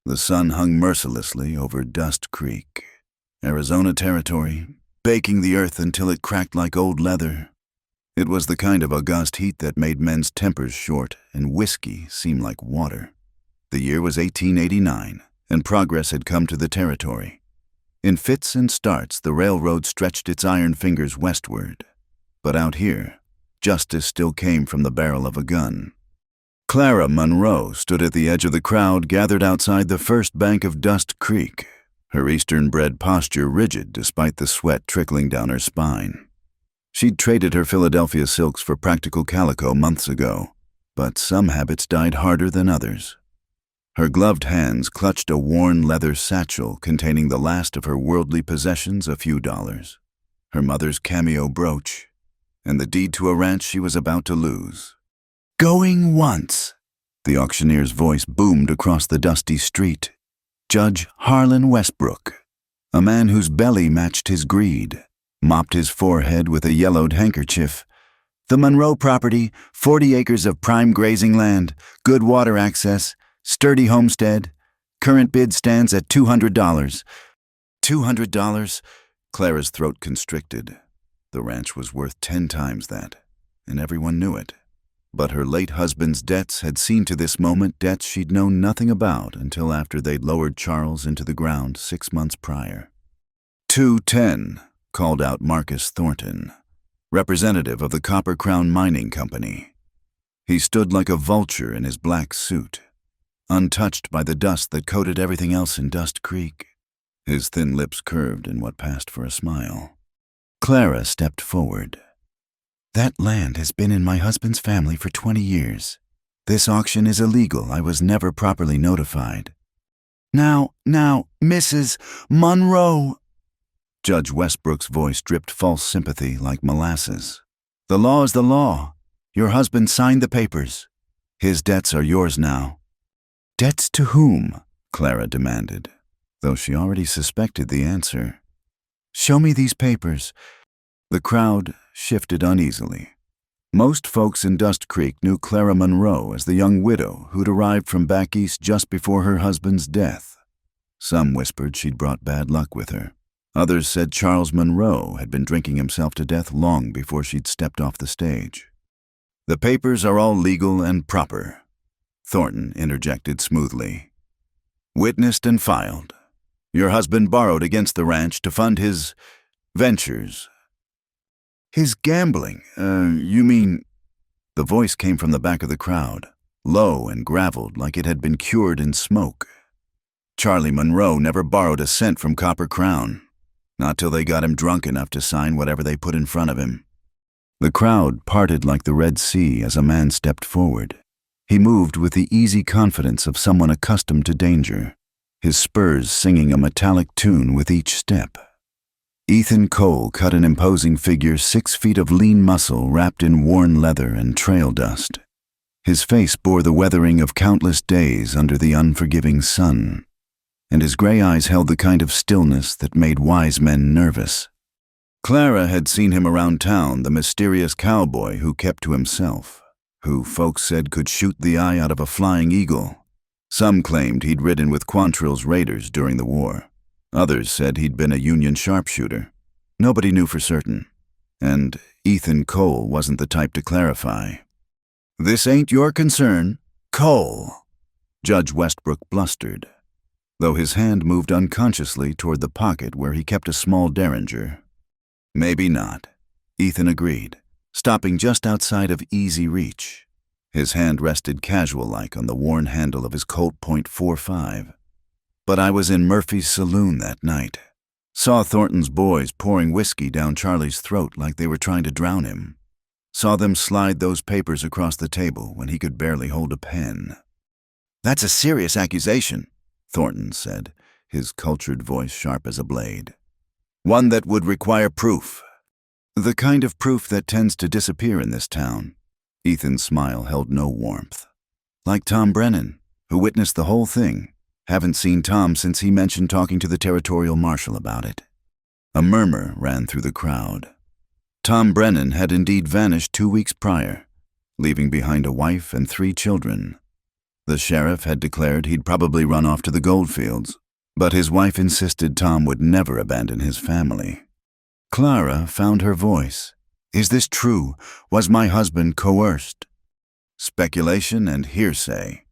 The sun hung mercilessly over Dust Creek, Arizona territory, baking the earth until it cracked like old leather. It was the kind of august heat that made men's tempers short and whiskey seem like water. The year was 1889, and progress had come to the territory. In fits and starts, the railroad stretched its iron fingers westward. But out here, justice still came from the barrel of a gun. Clara Monroe stood at the edge of the crowd gathered outside the first bank of Dust Creek, her Eastern-bred posture rigid despite the sweat trickling down her spine. She'd traded her Philadelphia silks for practical calico months ago, but some habits died harder than others. Her gloved hands clutched a worn leather satchel containing the last of her worldly possessions, a few dollars, her mother's cameo brooch, and the deed to a ranch she was about to lose. "Going once," the auctioneer's voice boomed across the dusty street. Judge Harlan Westbrook, a man whose belly matched his greed, mopped his forehead with a yellowed handkerchief. "The Monroe property, 40 acres of prime grazing land, good water access, sturdy homestead. Current bid stands at $200. $200? Clara's throat constricted. The ranch was worth 10 times that, and everyone knew it. But her late husband's debts had seen to this moment debts she'd known nothing about until after they'd lowered Charles into the ground 6 months prior. 210, called out Marcus Thornton, representative of the Copper Crown Mining Company. He stood like a vulture in his black suit, untouched by the dust that coated everything else in Dust Creek. His thin lips curved in what passed for a smile. Clara stepped forward. "That land has been in my husband's family for 20 years. This auction is illegal. I was never properly notified." Now, Mrs. Monroe." Judge Westbrook's voice dripped false sympathy like molasses. "The law is the law. Your husband signed the papers. His debts are yours now." "Debts to whom?" Clara demanded, though she already suspected the answer. "Show me these papers." The crowd shifted uneasily. Most folks in Dust Creek knew Clara Monroe as the young widow who'd arrived from back east just before her husband's death. Some whispered she'd brought bad luck with her. Others said Charles Monroe had been drinking himself to death long before she'd stepped off the stage. "The papers are all legal and proper," Thornton interjected smoothly. "Witnessed and filed. Your husband borrowed against the ranch to fund his ventures." "His gambling, you mean—" The voice came from the back of the crowd, low and graveled like it had been cured in smoke. "Charlie Monroe never borrowed a cent from Copper Crown, not till they got him drunk enough to sign whatever they put in front of him." The crowd parted like the Red Sea as a man stepped forward. He moved with the easy confidence of someone accustomed to danger, his spurs singing a metallic tune with each step. Ethan Cole cut an imposing figure, 6 feet of lean muscle wrapped in worn leather and trail dust. His face bore the weathering of countless days under the unforgiving sun, and his gray eyes held the kind of stillness that made wise men nervous. Clara had seen him around town, the mysterious cowboy who kept to himself, who folks said could shoot the eye out of a flying eagle. Some claimed he'd ridden with Quantrill's raiders during the war. Others said he'd been a Union sharpshooter. Nobody knew for certain, and Ethan Cole wasn't the type to clarify. "This ain't your concern, Cole," Judge Westbrook blustered, though his hand moved unconsciously toward the pocket where he kept a small derringer. "Maybe not," Ethan agreed, stopping just outside of easy reach. His hand rested casual-like on the worn handle of his Colt .45. "But I was in Murphy's saloon that night. Saw Thornton's boys pouring whiskey down Charlie's throat like they were trying to drown him. Saw them slide those papers across the table when he could barely hold a pen." "That's a serious accusation," Thornton said, his cultured voice sharp as a blade. "One that would require proof." "The kind of proof that tends to disappear in this town." Ethan's smile held no warmth. "Like Tom Brennan, who witnessed the whole thing. Haven't seen Tom since he mentioned talking to the territorial marshal about it." A murmur ran through the crowd. Tom Brennan had indeed vanished 2 weeks prior, leaving behind a wife and 3 children. The sheriff had declared he'd probably run off to the goldfields, but his wife insisted Tom would never abandon his family. Clara found her voice. Is this true? Was my husband coerced? Speculation and hearsay.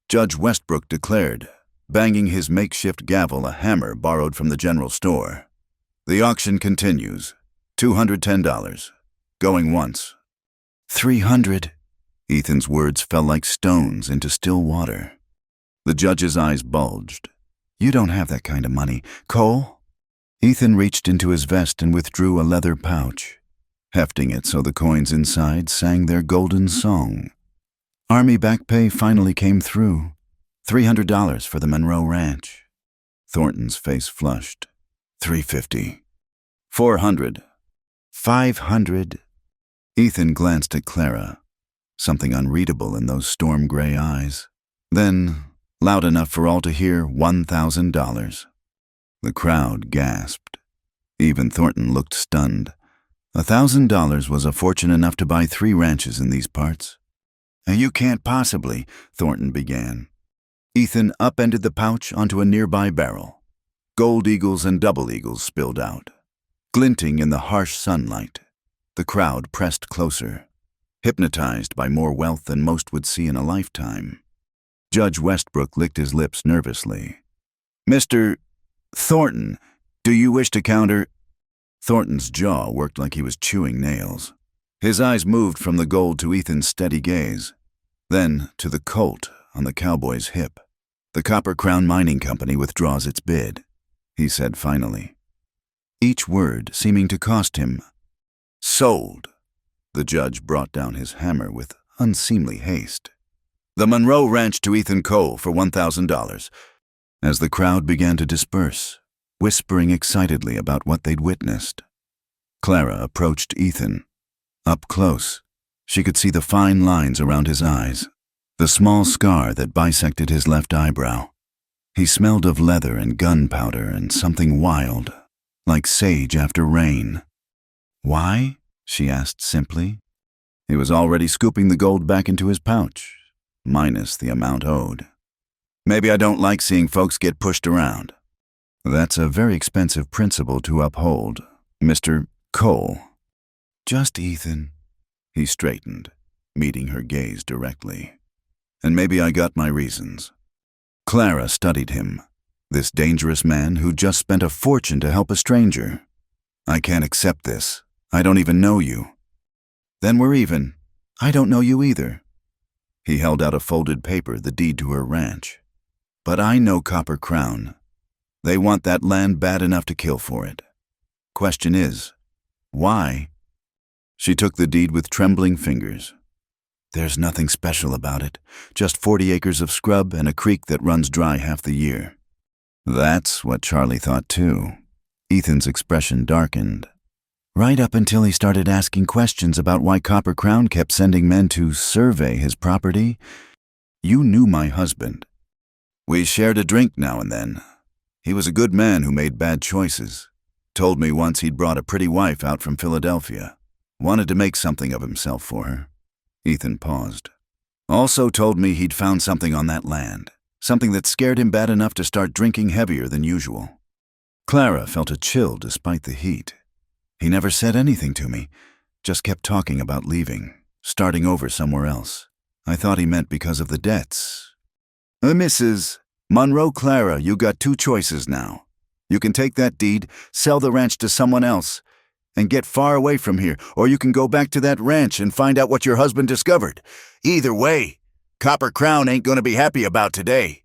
Judge Westbrook declared, banging his makeshift gavel, a hammer borrowed from the general store. The auction continues. $210. Going once. $300. Ethan's words fell like stones into still water. The judge's eyes bulged. You don't have that kind of money, Cole? Ethan reached into his vest and withdrew a leather pouch, hefting it so the coins inside sang their golden song. Army back pay finally came through. $300 for the Monroe Ranch. Thornton's face flushed. $350. $400. $500. Ethan glanced at Clara, something unreadable in those storm-gray eyes. Then, loud enough for all to hear, $1,000. The crowd gasped. Even Thornton looked stunned. $1,000 was a fortune enough to buy 3 ranches in these parts. You can't possibly, Thornton began. Ethan upended the pouch onto a nearby barrel. Gold eagles and double eagles spilled out, glinting in the harsh sunlight. The crowd pressed closer, hypnotized by more wealth than most would see in a lifetime. Judge Westbrook licked his lips nervously. Mr. Thornton, do you wish to counter? Thornton's jaw worked like he was chewing nails. His eyes moved from the gold to Ethan's steady gaze, then to the Colt on the cowboy's hip. The Copper Crown Mining Company withdraws its bid, he said finally, each word seeming to cost him. Sold. The judge brought down his hammer with unseemly haste. The Monroe Ranch to Ethan Cole for $1,000. As the crowd began to disperse, whispering excitedly about what they'd witnessed, Clara approached Ethan. Up close, she could see the fine lines around his eyes, the small scar that bisected his left eyebrow. He smelled of leather and gunpowder and something wild, like sage after rain. Why? She asked simply. He was already scooping the gold back into his pouch, minus the amount owed. Maybe I don't like seeing folks get pushed around. That's a very expensive principle to uphold, Mr. Cole. Just Ethan. He straightened, meeting her gaze directly. And maybe I got my reasons. Clara studied him, this dangerous man who just spent a fortune to help a stranger. I can't accept this. I don't even know you. Then we're even. I don't know you either. He held out a folded paper, the deed to her ranch. But I know Copper Crown. They want that land bad enough to kill for it. Question is, why? She took the deed with trembling fingers. There's nothing special about it, just 40 acres of scrub and a creek that runs dry half the year. That's what Charlie thought too. Ethan's expression darkened. Right up until he started asking questions about why Copper Crown kept sending men to survey his property. You knew my husband. We shared a drink now and then. He was a good man who made bad choices. Told me once he'd brought a pretty wife out from Philadelphia. Wanted to make something of himself for her. Ethan paused. Also told me he'd found something on that land. Something that scared him bad enough to start drinking heavier than usual. Clara felt a chill despite the heat. He never said anything to me, just kept talking about leaving, starting over somewhere else. I thought he meant because of the debts. Mrs. Monroe Clara, you got 2 choices now. You can take that deed, sell the ranch to someone else, and get far away from here, or you can go back to that ranch and find out what your husband discovered. Either way, Copper Crown ain't gonna be happy about today.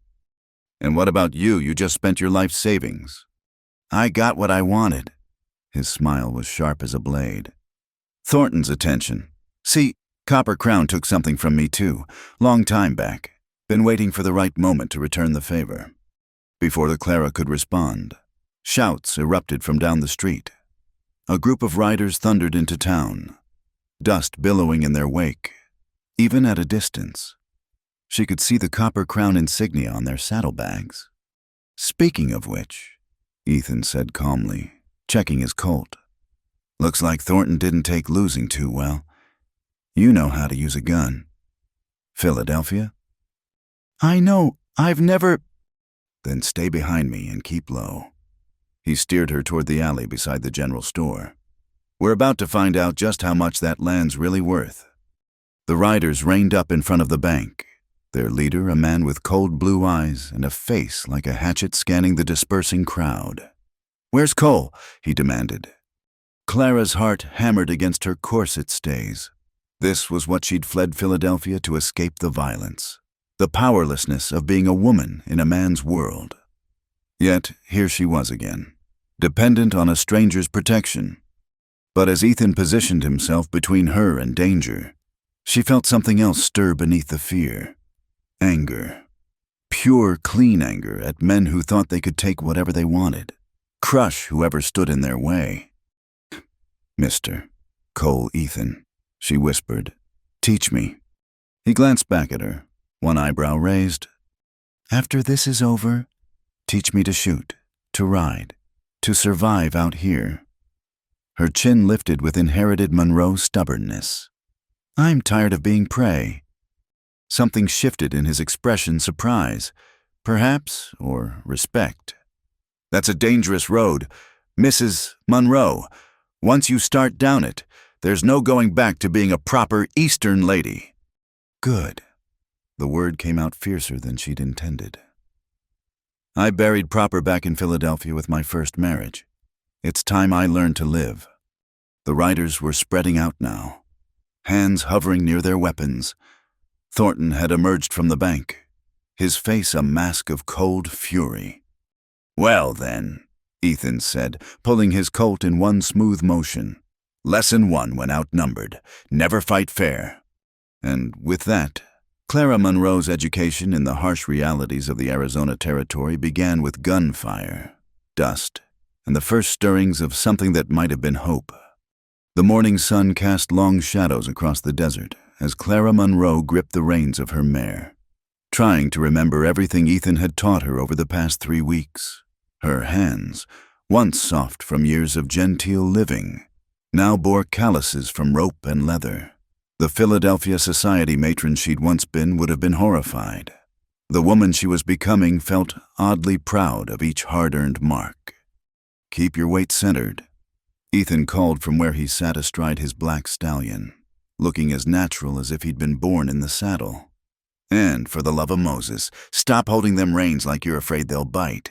And what about you? You just spent your life savings. I got what I wanted. His smile was sharp as a blade. Thornton's attention. See, Copper Crown took something from me too, long time back. Been waiting for the right moment to return the favor. Before the Clara could respond, shouts erupted from down the street. A group of riders thundered into town, dust billowing in their wake, even at a distance. She could see the Copper Crown insignia on their saddlebags. Speaking of which, Ethan said calmly, checking his Colt. Looks like Thornton didn't take losing too well. You know how to use a gun. Philadelphia? I know, I've never— Then stay behind me and keep low. He steered her toward the alley beside the general store. We're about to find out just how much that land's really worth. The riders reined up in front of the bank, their leader a man with cold blue eyes and a face like a hatchet scanning the dispersing crowd. "Where's Cole?" he demanded. Clara's heart hammered against her corset stays. This was what she'd fled Philadelphia to escape the violence, the powerlessness of being a woman in a man's world. Yet here she was again, dependent on a stranger's protection. But as Ethan positioned himself between her and danger, she felt something else stir beneath the fear. Anger. Pure, clean anger at men who thought they could take whatever they wanted, crush whoever stood in their way. "Mr. Cole Ethan," she whispered, "teach me." He glanced back at her, one eyebrow raised. "After this is over, teach me to shoot, to ride, to survive out here." Her chin lifted with inherited Monroe stubbornness. "I'm tired of being prey." Something shifted in his expression, surprise, perhaps, or respect. "That's a dangerous road, Mrs. Monroe. Once you start down it, there's no going back to being a proper Eastern lady." "Good." The word came out fiercer than she'd intended. "I buried proper back in Philadelphia with my first marriage. It's time I learned to live." The riders were spreading out now, hands hovering near their weapons. Thornton had emerged from the bank, his face a mask of cold fury. "Well then," Ethan said, pulling his Colt in one smooth motion. "Lesson 1 when outnumbered. Never fight fair." And with that, Clara Monroe's education in the harsh realities of the Arizona Territory began with gunfire, dust, and the first stirrings of something that might have been hope. The morning sun cast long shadows across the desert as Clara Monroe gripped the reins of her mare, trying to remember everything Ethan had taught her over the past 3 weeks. Her hands, once soft from years of genteel living, now bore calluses from rope and leather. The Philadelphia society matron she'd once been would have been horrified. The woman she was becoming felt oddly proud of each hard-earned mark. "Keep your weight centered," Ethan called from where he sat astride his black stallion, looking as natural as if he'd been born in the saddle. "And, for the love of Moses, stop holding them reins like you're afraid they'll bite."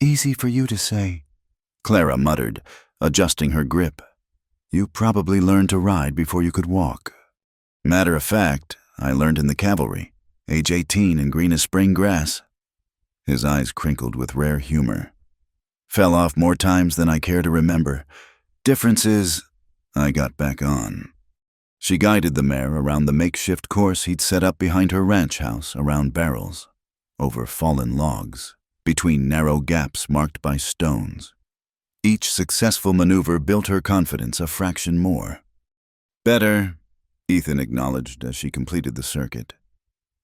"Easy for you to say," Clara muttered, adjusting her grip. "You probably learned to ride before you could walk." "Matter of fact, I learned in the cavalry, age 18 and green as spring grass." His eyes crinkled with rare humor. "Fell off more times than I care to remember. Difference is, I got back on." She guided the mare around the makeshift course he'd set up behind her ranch house, around barrels, over fallen logs, between narrow gaps marked by stones. Each successful maneuver built her confidence a fraction more. "Better," Ethan acknowledged as she completed the circuit.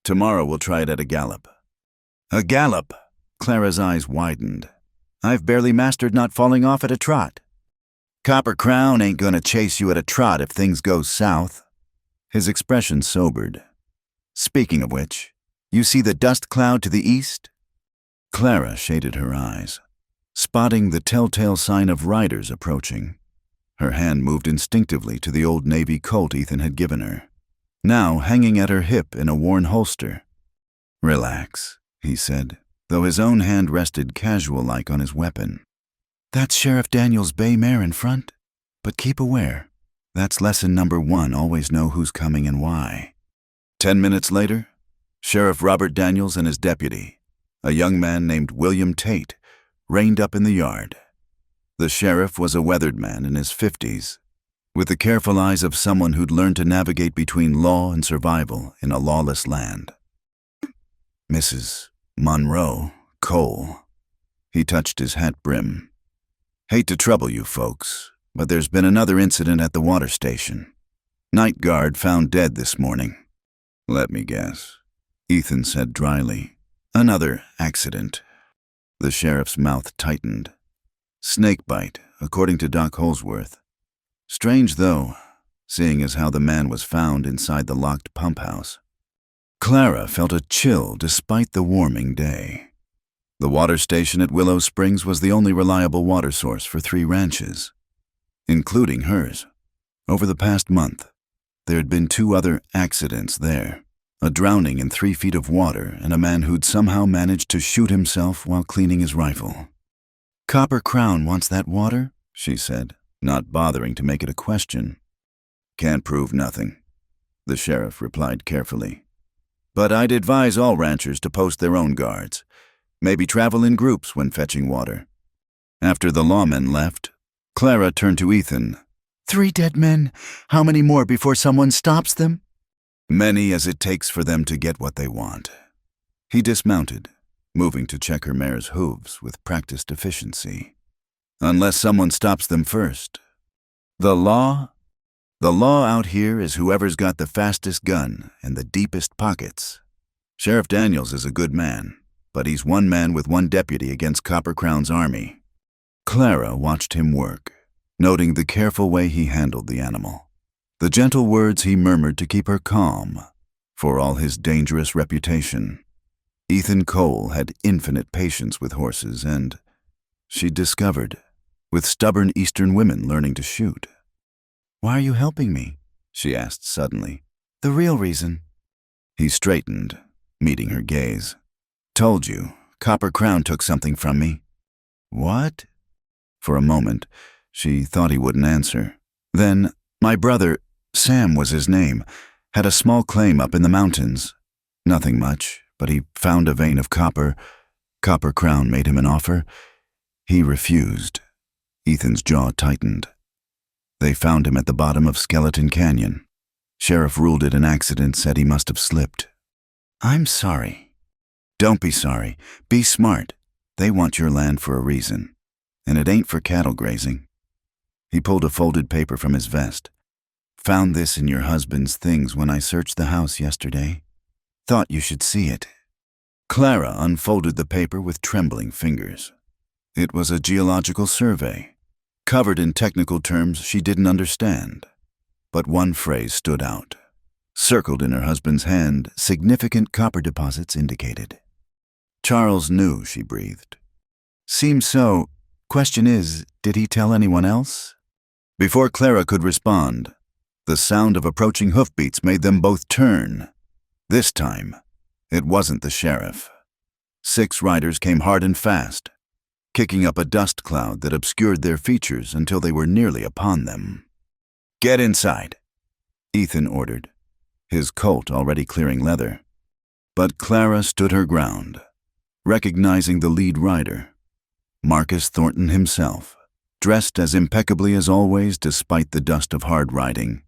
"Tomorrow we'll try it at a gallop." "A gallop?" Clara's eyes widened. "I've barely mastered not falling off at a trot." "Copper Crown ain't gonna chase you at a trot if things go south." His expression sobered. "Speaking of which, you see the dust cloud to the east?" Clara shaded her eyes, spotting the telltale sign of riders approaching. Her hand moved instinctively to the old Navy Colt Ethan had given her, now hanging at her hip in a worn holster. "Relax," he said, though his own hand rested casual-like on his weapon. "That's Sheriff Daniels' bay mare in front, but keep aware. That's lesson number 1, always know who's coming and why." 10 minutes later, Sheriff Robert Daniels and his deputy, a young man named William Tate, reined up in the yard. The sheriff was a weathered man in his 50s, with the careful eyes of someone who'd learned to navigate between law and survival in a lawless land. "Mrs. Monroe, Cole." He touched his hat brim. "Hate to trouble you folks, but there's been another incident at the water station. Night guard found dead this morning." "Let me guess," Ethan said dryly. "Another accident." The sheriff's mouth tightened. "Snakebite, according to Doc Holsworth. Strange, though, seeing as how the man was found inside the locked pump house." Clara felt a chill despite the warming day. The water station at Willow Springs was the only reliable water source for 3 ranches, including hers. Over the past month, there had been 2 other accidents there. A drowning in 3 feet of water and a man who'd somehow managed to shoot himself while cleaning his rifle. "Copper Crown wants that water?" she said, not bothering to make it a question. "Can't prove nothing," the sheriff replied carefully. "But I'd advise all ranchers to post their own guards. Maybe travel in groups when fetching water." After the lawmen left, Clara turned to Ethan. 3 dead men. How many more before someone stops them?" "Many as it takes for them to get what they want." He dismounted, moving to check her mare's hooves with practiced efficiency. "Unless someone stops them first. The law out here is whoever's got the fastest gun and the deepest pockets. Sheriff Daniels is a good man, but he's one man with 1 deputy against Copper Crown's army." Clara watched him work, noting the careful way he handled the animal, the gentle words he murmured to keep her calm, for all his dangerous reputation. Ethan Cole had infinite patience with horses and, she discovered, with stubborn Eastern women learning to shoot. "Why are you helping me?" she asked suddenly. "The real reason." He straightened, meeting her gaze. "Told you, Copper Crown took something from me." "What?" For a moment, she thought he wouldn't answer. Then, "My brother, Sam was his name, had a small claim up in the mountains. Nothing much, but he found a vein of copper. Copper Crown made him an offer. He refused." Ethan's jaw tightened. "They found him at the bottom of Skeleton Canyon. Sheriff ruled it an accident, said he must have slipped." "I'm sorry." "Don't be sorry. Be smart. They want your land for a reason, and it ain't for cattle grazing." He pulled a folded paper from his vest. "Found this in your husband's things when I searched the house yesterday. Thought you should see it." Clara unfolded the paper with trembling fingers. It was a geological survey, covered in technical terms she didn't understand. But one phrase stood out. Circled in her husband's hand, significant copper deposits indicated. "Charles knew," she breathed. "Seems so. Question is, did he tell anyone else?" Before Clara could respond, the sound of approaching hoofbeats made them both turn. This time, it wasn't the sheriff. 6 riders came hard and fast, kicking up a dust cloud that obscured their features until they were nearly upon them. "Get inside," Ethan ordered, his colt already clearing leather. But Clara stood her ground, recognizing the lead rider, Marcus Thornton himself, dressed as impeccably as always despite the dust of hard riding.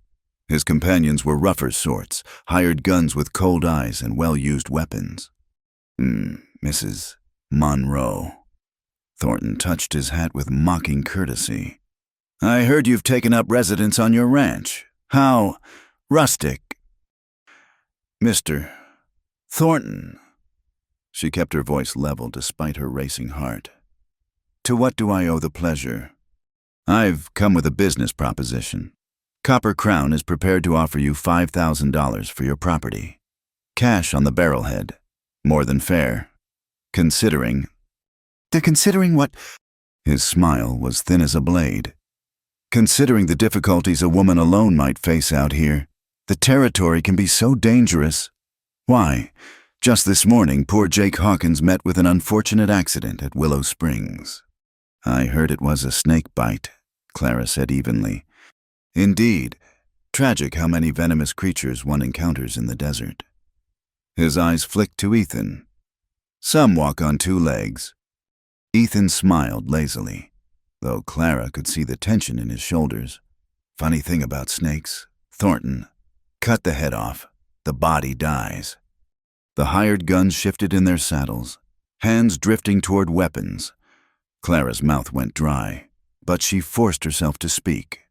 His companions were rougher sorts, hired guns with cold eyes and well-used weapons. Mrs. Monroe." Thornton touched his hat with mocking courtesy. "I heard you've taken up residence on your ranch. How rustic." "Mr. Thornton." She kept her voice level despite her racing heart. "To what do I owe the pleasure?" "I've come with a business proposition. Copper Crown is prepared to offer you $5,000 for your property. Cash on the barrelhead. More than fair. Considering..." "Considering what?" His smile was thin as a blade. "Considering the difficulties a woman alone might face out here. The territory can be so dangerous. Why, just this morning, poor Jake Hawkins met with an unfortunate accident at Willow Springs." "I heard it was a snake bite," Clara said evenly. "Indeed. Tragic how many venomous creatures one encounters in the desert." His eyes flicked to Ethan. "Some walk on 2 legs." Ethan smiled lazily, though Clara could see the tension in his shoulders. "Funny thing about snakes, Thornton. Cut the head off, the body dies." The hired guns shifted in their saddles, hands drifting toward weapons. Clara's mouth went dry, but she forced herself to speak.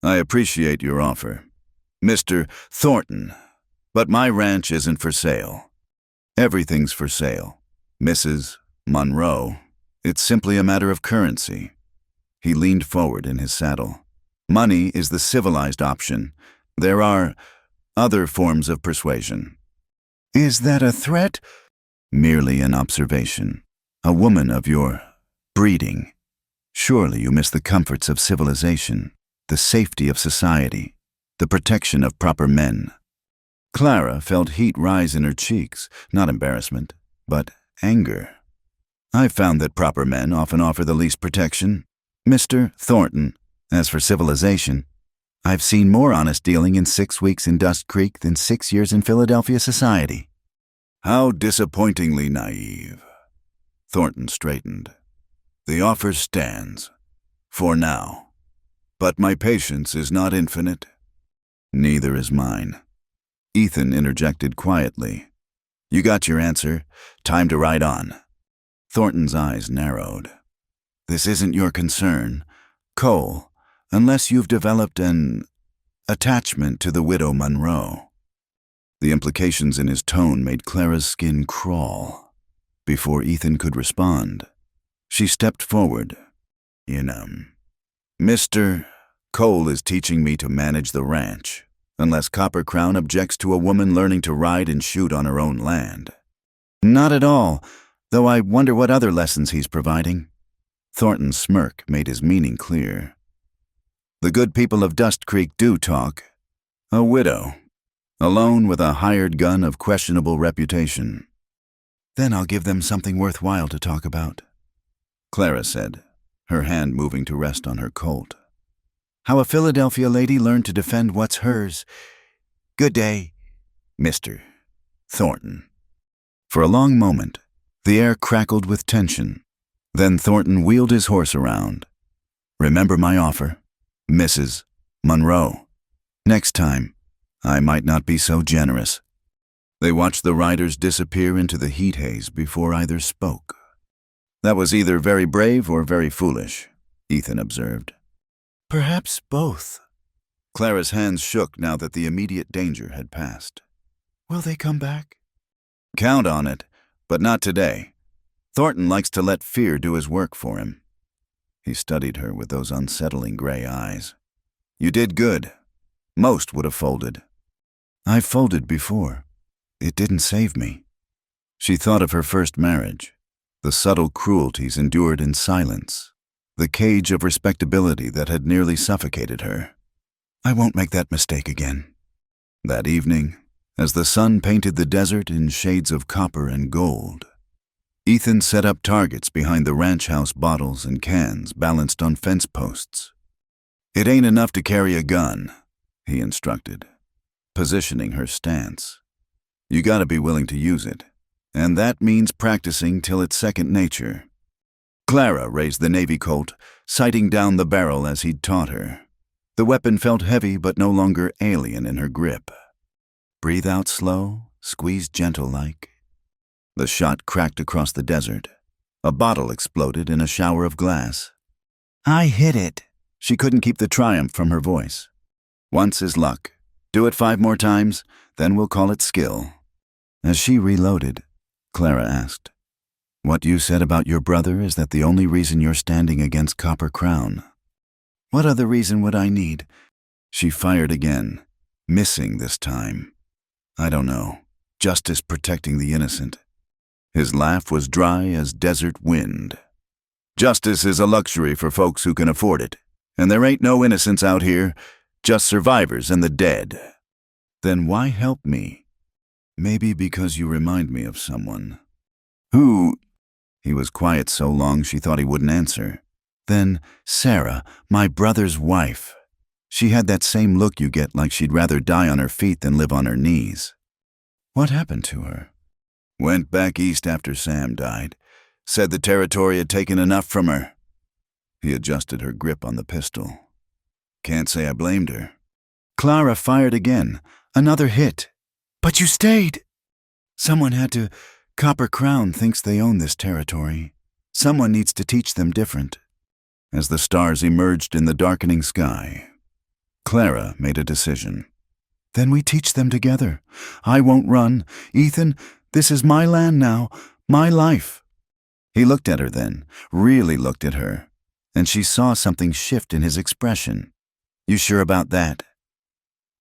"I appreciate your offer, Mr. Thornton, but my ranch isn't for sale. Everything's for sale. Mrs. Monroe. It's simply a matter of currency." He leaned forward in his saddle. "Money is the civilized option. There are other forms of persuasion." Is that a threat? Merely an observation. A woman of your breeding. Surely you miss the comforts of civilization, the safety of society, the protection of proper men. Clara felt heat rise in her cheeks, not embarrassment, but anger. I've found that proper men often offer the least protection. Mr. Thornton, as for civilization, I've seen more honest dealing in 6 weeks in Dust Creek than 6 years in Philadelphia society. How disappointingly naive. Thornton straightened. The offer stands. For now. But my patience is not infinite. Neither is mine. Ethan interjected quietly. You got your answer. Time to ride on. Thornton's eyes narrowed. This isn't your concern, Cole, unless you've developed an attachment to the widow Monroe. The implications in his tone made Clara's skin crawl. Before Ethan could respond, she stepped forward. Mr. Cole is teaching me to manage the ranch, unless Copper Crown objects to a woman learning to ride and shoot on her own land. Not at all, though I wonder what other lessons he's providing. Thornton's smirk made his meaning clear. The good people of Dust Creek do talk. A widow, alone with a hired gun of questionable reputation. Then I'll give them something worthwhile to talk about, Clara said, her hand moving to rest on her Colt. How a Philadelphia lady learned to defend what's hers. Good day, Mr. Thornton. For a long moment, the air crackled with tension. Then Thornton wheeled his horse around. Remember my offer, Mrs. Monroe. Next time, I might not be so generous. They watched the riders disappear into the heat haze before either spoke. That was either very brave or very foolish, Ethan observed. Perhaps both. Clara's hands shook now that the immediate danger had passed. Will they come back? Count on it, but not today. Thornton likes to let fear do his work for him. He studied her with those unsettling gray eyes. You did good. Most would have folded. I've folded before. It didn't save me. She thought of her first marriage, the subtle cruelties endured in silence, the cage of respectability that had nearly suffocated her. I won't make that mistake again. That evening, as the sun painted the desert in shades of copper and gold, Ethan set up targets behind the ranch house bottles and cans balanced on fence posts. It ain't enough to carry a gun, he instructed, positioning her stance. You gotta be willing to use it, and that means practicing till it's second nature. Clara raised the Navy Colt, sighting down the barrel as he'd taught her. The weapon felt heavy but no longer alien in her grip. Breathe out slow, squeeze gentle-like. The shot cracked across the desert. A bottle exploded in a shower of glass. I hit it. She couldn't keep the triumph from her voice. Once is luck. Do it 5 more times, then we'll call it skill. As she reloaded, Clara asked, What you said about your brother is that the only reason you're standing against Copper Crown? What other reason would I need? She fired again, missing this time. I don't know. Justice protecting the innocent. His laugh was dry as desert wind. Justice is a luxury for folks who can afford it, and there ain't no innocents out here, just survivors and the dead. Then why help me? Maybe because you remind me of someone. Who? He was quiet so long she thought he wouldn't answer. Then Sarah, my brother's wife. She had that same look you get, like she'd rather die on her feet than live on her knees. What happened to her? Went back east after Sam died. Said the territory had taken enough from her. He adjusted her grip on the pistol. Can't say I blamed her. Clara fired again. Another hit. But you stayed. Someone had to. Copper Crown thinks they own this territory. Someone needs to teach them different. As the stars emerged in the darkening sky, Clara made a decision. Then we teach them together. I won't run. Ethan, this is my land now, my life. He looked at her then, really looked at her, and she saw something shift in his expression. You sure about that?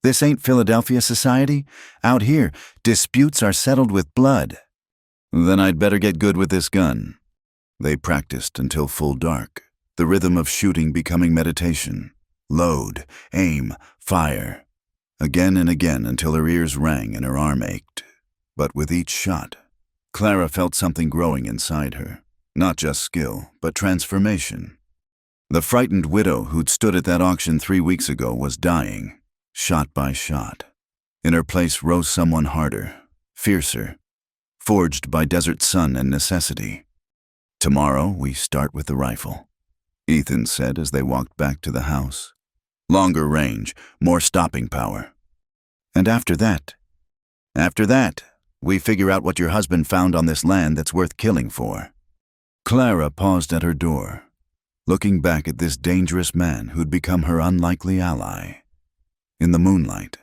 This ain't Philadelphia society. Out here, disputes are settled with blood. Then I'd better get good with this gun. They practiced until full dark, the rhythm of shooting becoming meditation. Load, aim, fire. Again and again until her ears rang and her arm ached. But with each shot, Clara felt something growing inside her. Not just skill, but transformation. The frightened widow who'd stood at that auction 3 weeks ago was dying, shot by shot. In her place rose someone harder, fiercer, forged by desert sun and necessity. Tomorrow we start with the rifle, Ethan said as they walked back to the house. Longer range, more stopping power. And after that, we figure out what your husband found on this land that's worth killing for. Clara paused at her door, looking back at this dangerous man who'd become her unlikely ally. In the moonlight,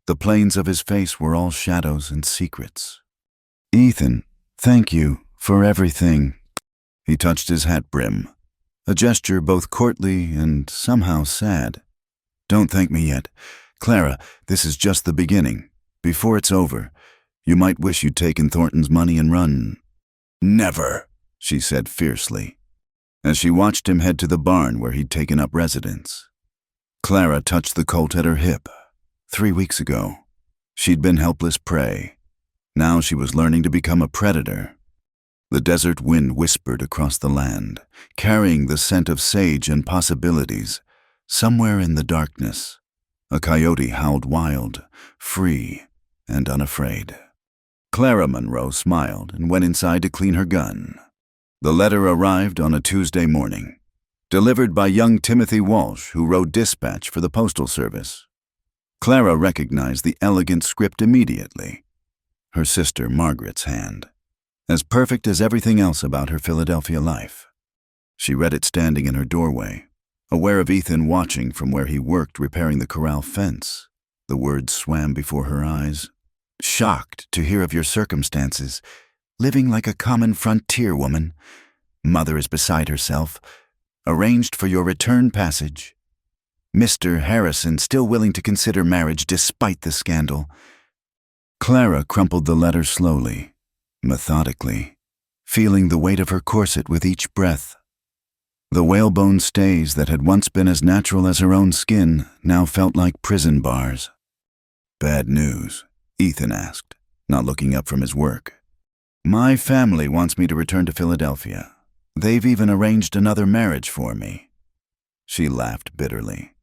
the planes of his face were all shadows and secrets. Ethan, thank you for everything. He touched his hat brim, a gesture both courtly and somehow sad. Don't thank me yet. Clara, this is just the beginning. Before it's over, you might wish you'd taken Thornton's money and run. Never, she said fiercely, as she watched him head to the barn where he'd taken up residence. Clara touched the Colt at her hip. 3 weeks ago, she'd been helpless prey. Now she was learning to become a predator. The desert wind whispered across the land, carrying the scent of sage and possibilities. Somewhere in the darkness, a coyote howled wild, free, and unafraid. Clara Monroe smiled and went inside to clean her gun. The letter arrived on a Tuesday morning, delivered by young Timothy Walsh, who wrote dispatch for the Postal Service. Clara recognized the elegant script immediately. Her sister Margaret's hand, as perfect as everything else about her Philadelphia life. She read it standing in her doorway, aware of Ethan watching from where he worked repairing the corral fence. The words swam before her eyes. Shocked to hear of your circumstances, living like a common frontier woman. Mother is beside herself. Arranged for your return passage. Mr. Harrison still willing to consider marriage despite the scandal. Clara crumpled the letter slowly, methodically, feeling the weight of her corset with each breath. The whalebone stays that had once been as natural as her own skin now felt like prison bars. Bad news, Ethan asked, not looking up from his work. My family wants me to return to Philadelphia. They've even arranged another marriage for me. She laughed bitterly.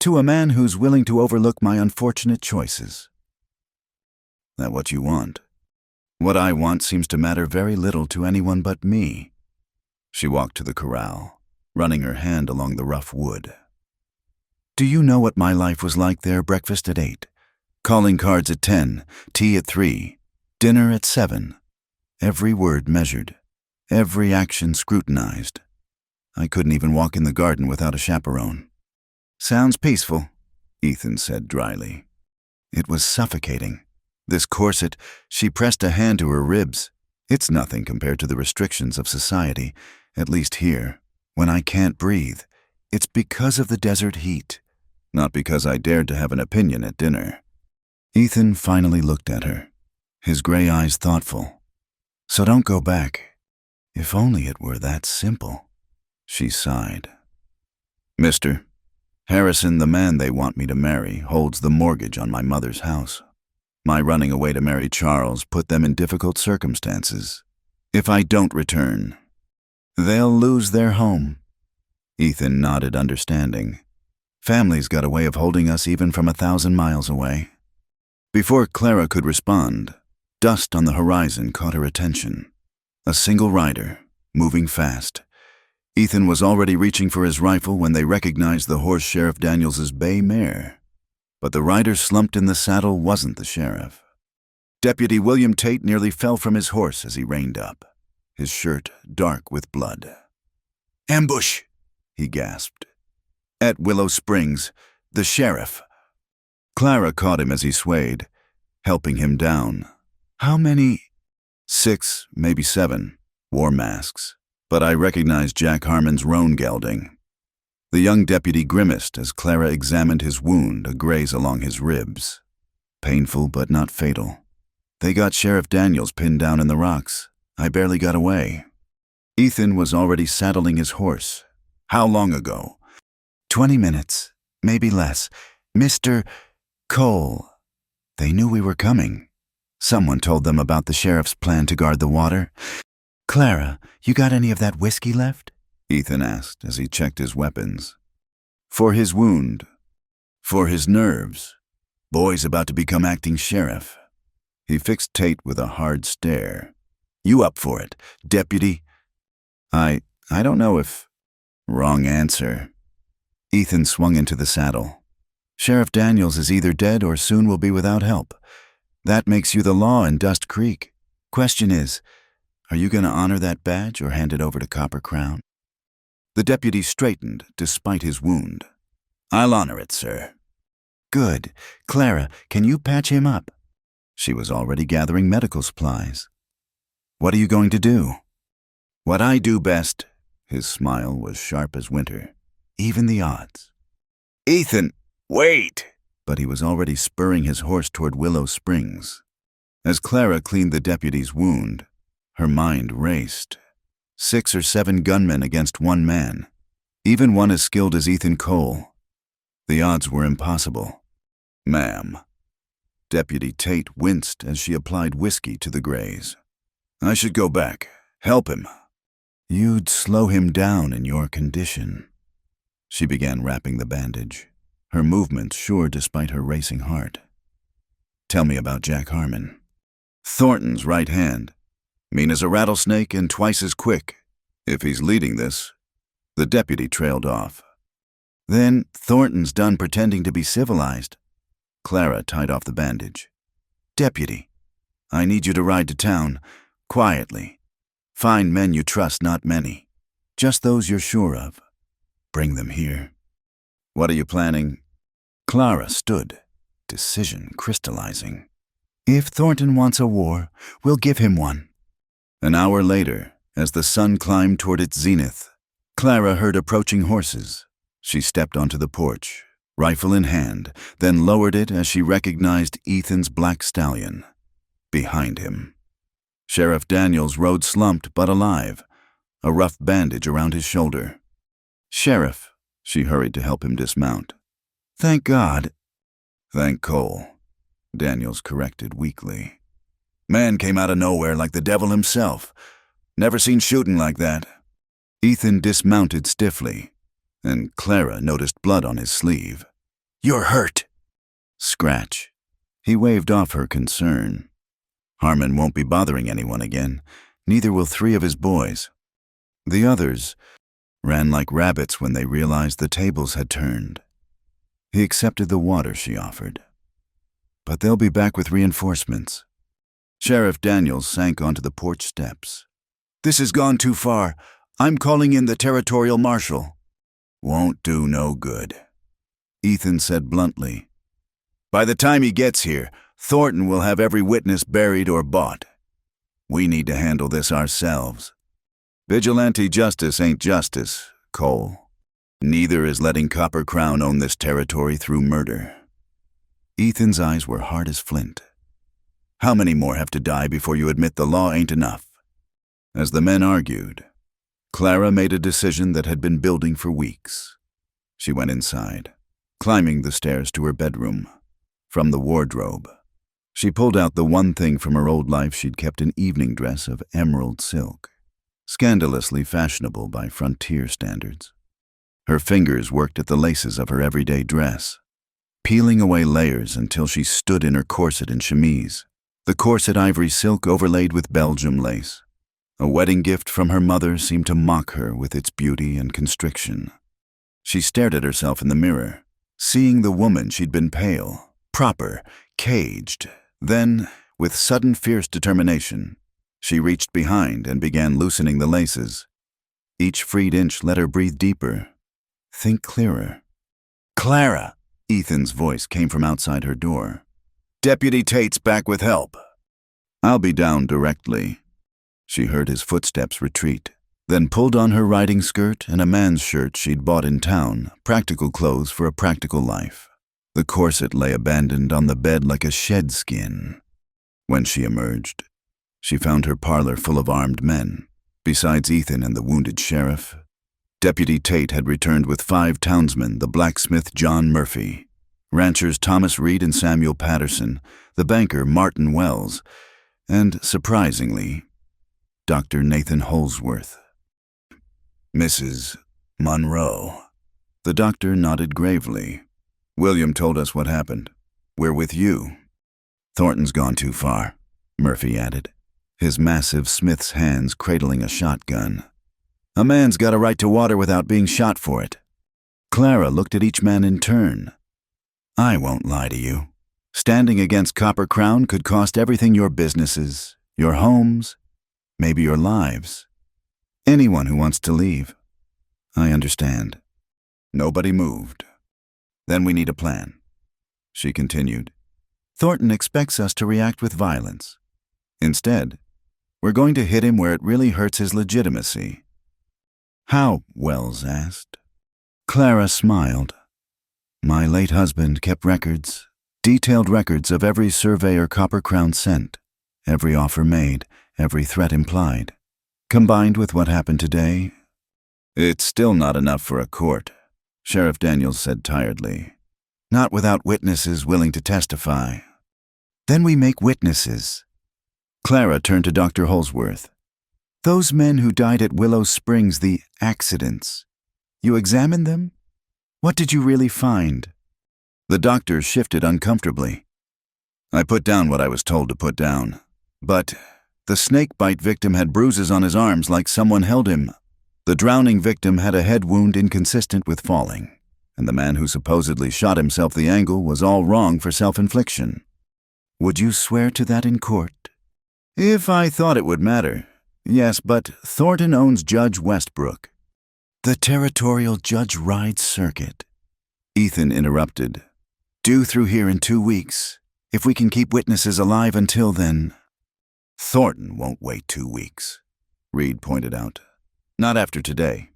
To a man who's willing to overlook my unfortunate choices. That what you want? What I want seems to matter very little to anyone but me. She walked to the corral, running her hand along the rough wood. Do you know what my life was like there? Breakfast at 8, calling cards at 10, tea at 3, dinner at 7. Every word measured, every action scrutinized. I couldn't even walk in the garden without a chaperone. Sounds peaceful, Ethan said dryly. It was suffocating. This corset, she pressed a hand to her ribs. It's nothing compared to the restrictions of society, at least here. When I can't breathe, it's because of the desert heat, not because I dared to have an opinion at dinner. Ethan finally looked at her, his gray eyes thoughtful. So don't go back. If only it were that simple. She sighed. Mr. Harrison, the man they want me to marry, holds the mortgage on my mother's house. My running away to marry Charles put them in difficult circumstances. If I don't return, they'll lose their home. Ethan nodded, understanding. Family's got a way of holding us even from 1,000 miles away. Before Clara could respond, dust on the horizon caught her attention. A single rider, moving fast. Ethan was already reaching for his rifle when they recognized the horse Sheriff Daniels's bay mare. But the rider slumped in the saddle wasn't the sheriff. Deputy William Tate nearly fell from his horse as he reined up, his shirt dark with blood. Ambush, he gasped. At Willow Springs, the sheriff. Clara caught him as he swayed, helping him down. How many? 6, maybe 7, wore masks, but I recognized Jack Harmon's roan gelding. The young deputy grimaced as Clara examined his wound, a graze along his ribs. Painful but not fatal. They got Sheriff Daniels pinned down in the rocks. I barely got away. Ethan was already saddling his horse. How long ago? 20 minutes, maybe less. Mr. Cole. They knew we were coming. Someone told them about the sheriff's plan to guard the water. Clara, you got any of that whiskey left? Ethan asked as he checked his weapons. For his wound. For his nerves. Boy's about to become acting sheriff. He fixed Tate with a hard stare. You up for it, deputy? I don't know if... Wrong answer. Ethan swung into the saddle. Sheriff Daniels is either dead or soon will be without help. That makes you the law in Dust Creek. Question is, are you going to honor that badge or hand it over to Copper Crown? The deputy straightened despite his wound. I'll honor it, sir. Good. Clara, can you patch him up? She was already gathering medical supplies. What are you going to do? What I do best. His smile was sharp as winter. Even the odds. Ethan, wait! But he was already spurring his horse toward Willow Springs. As Clara cleaned the deputy's wound, her mind raced. 6 or 7 gunmen against one man, even one as skilled as Ethan Cole. The odds were impossible. Ma'am. Deputy Tate winced as she applied whiskey to the graze. I should go back. Help him. You'd slow him down in your condition. She began wrapping the bandage, her movements sure despite her racing heart. Tell me about Jack Harmon. Thornton's right hand. Mean as a rattlesnake and twice as quick. If he's leading this. The deputy trailed off. Then Thornton's done pretending to be civilized. Clara tied off the bandage. Deputy, I need you to ride to town, quietly. Find men you trust, not many. Just those you're sure of. Bring them here. What are you planning? Clara stood, decision crystallizing. If Thornton wants a war, we'll give him one. An hour later, as the sun climbed toward its zenith, Clara heard approaching horses. She stepped onto the porch, rifle in hand, then lowered it as she recognized Ethan's black stallion. Behind him. Sheriff Daniels rode slumped but alive, a rough bandage around his shoulder. Sheriff, she hurried to help him dismount. Thank God. Thank Cole, Daniels corrected weakly. Man came out of nowhere like the devil himself. Never seen shooting like that. Ethan dismounted stiffly, and Clara noticed blood on his sleeve. You're hurt. Scratch. He waved off her concern. Harmon won't be bothering anyone again. Neither will 3 of his boys. The others ran like rabbits when they realized the tables had turned. He accepted the water she offered. But they'll be back with reinforcements. Sheriff Daniels sank onto the porch steps. This has gone too far. I'm calling in the territorial marshal. Won't do no good. Ethan said bluntly. By the time he gets here, Thornton will have every witness buried or bought. We need to handle this ourselves. Vigilante justice ain't justice, Cole. Neither is letting Copper Crown own this territory through murder. Ethan's eyes were hard as flint. How many more have to die before you admit the law ain't enough? As the men argued, Clara made a decision that had been building for weeks. She went inside, climbing the stairs to her bedroom. From the wardrobe, she pulled out the one thing from her old life she'd kept, an evening dress of emerald silk, scandalously fashionable by frontier standards. Her fingers worked at the laces of her everyday dress, peeling away layers until she stood in her corset and chemise, the corset ivory silk overlaid with Belgium lace. A wedding gift from her mother seemed to mock her with its beauty and constriction. She stared at herself in the mirror, seeing the woman she'd been pale, proper, caged. Then, with sudden fierce determination, she reached behind and began loosening the laces. Each freed inch let her breathe deeper, think clearer. Clara! Ethan's voice came from outside her door. Deputy Tate's back with help. I'll be down directly. She heard his footsteps retreat, then pulled on her riding skirt and a man's shirt she'd bought in town, practical clothes for a practical life. The corset lay abandoned on the bed like a shed skin. When she emerged, she found her parlor full of armed men. Besides Ethan and the wounded sheriff, Deputy Tate had returned with 5 townsmen, the blacksmith John Murphy, ranchers Thomas Reed and Samuel Patterson, the banker Martin Wells, and, surprisingly, Dr. Nathan Holsworth. Mrs. Monroe. The doctor nodded gravely. William told us what happened. We're with you. Thornton's gone too far, Murphy added, his massive Smith's hands cradling a shotgun. A man's got a right to water without being shot for it. Clara looked at each man in turn. I won't lie to you. Standing against Copper Crown could cost everything: your businesses, your homes, maybe your lives. Anyone who wants to leave. I understand. Nobody moved. Then we need a plan, she continued. Thornton expects us to react with violence. Instead, we're going to hit him where it really hurts his legitimacy. How? Wells asked. Clara smiled. My late husband kept records, detailed records of every surveyor Copper Crown sent, every offer made, every threat implied. Combined with what happened today, it's still not enough for a court, Sheriff Daniels said tiredly. Not without witnesses willing to testify. Then we make witnesses. Clara turned to Dr. Holsworth. Those men who died at Willow Springs, the accidents, you examined them? What did you really find? The doctor shifted uncomfortably. I put down what I was told to put down, but the snake bite victim had bruises on his arms like someone held him. The drowning victim had a head wound inconsistent with falling, and the man who supposedly shot himself the angle was all wrong for self-infliction. Would you swear to that in court? If I thought it would matter. Yes, but Thornton owns Judge Westbrook. The territorial Judge rides circuit. Ethan interrupted. Due through here in 2 weeks. If we can keep witnesses alive until then. Thornton won't wait 2 weeks, Reed pointed out. Not after today.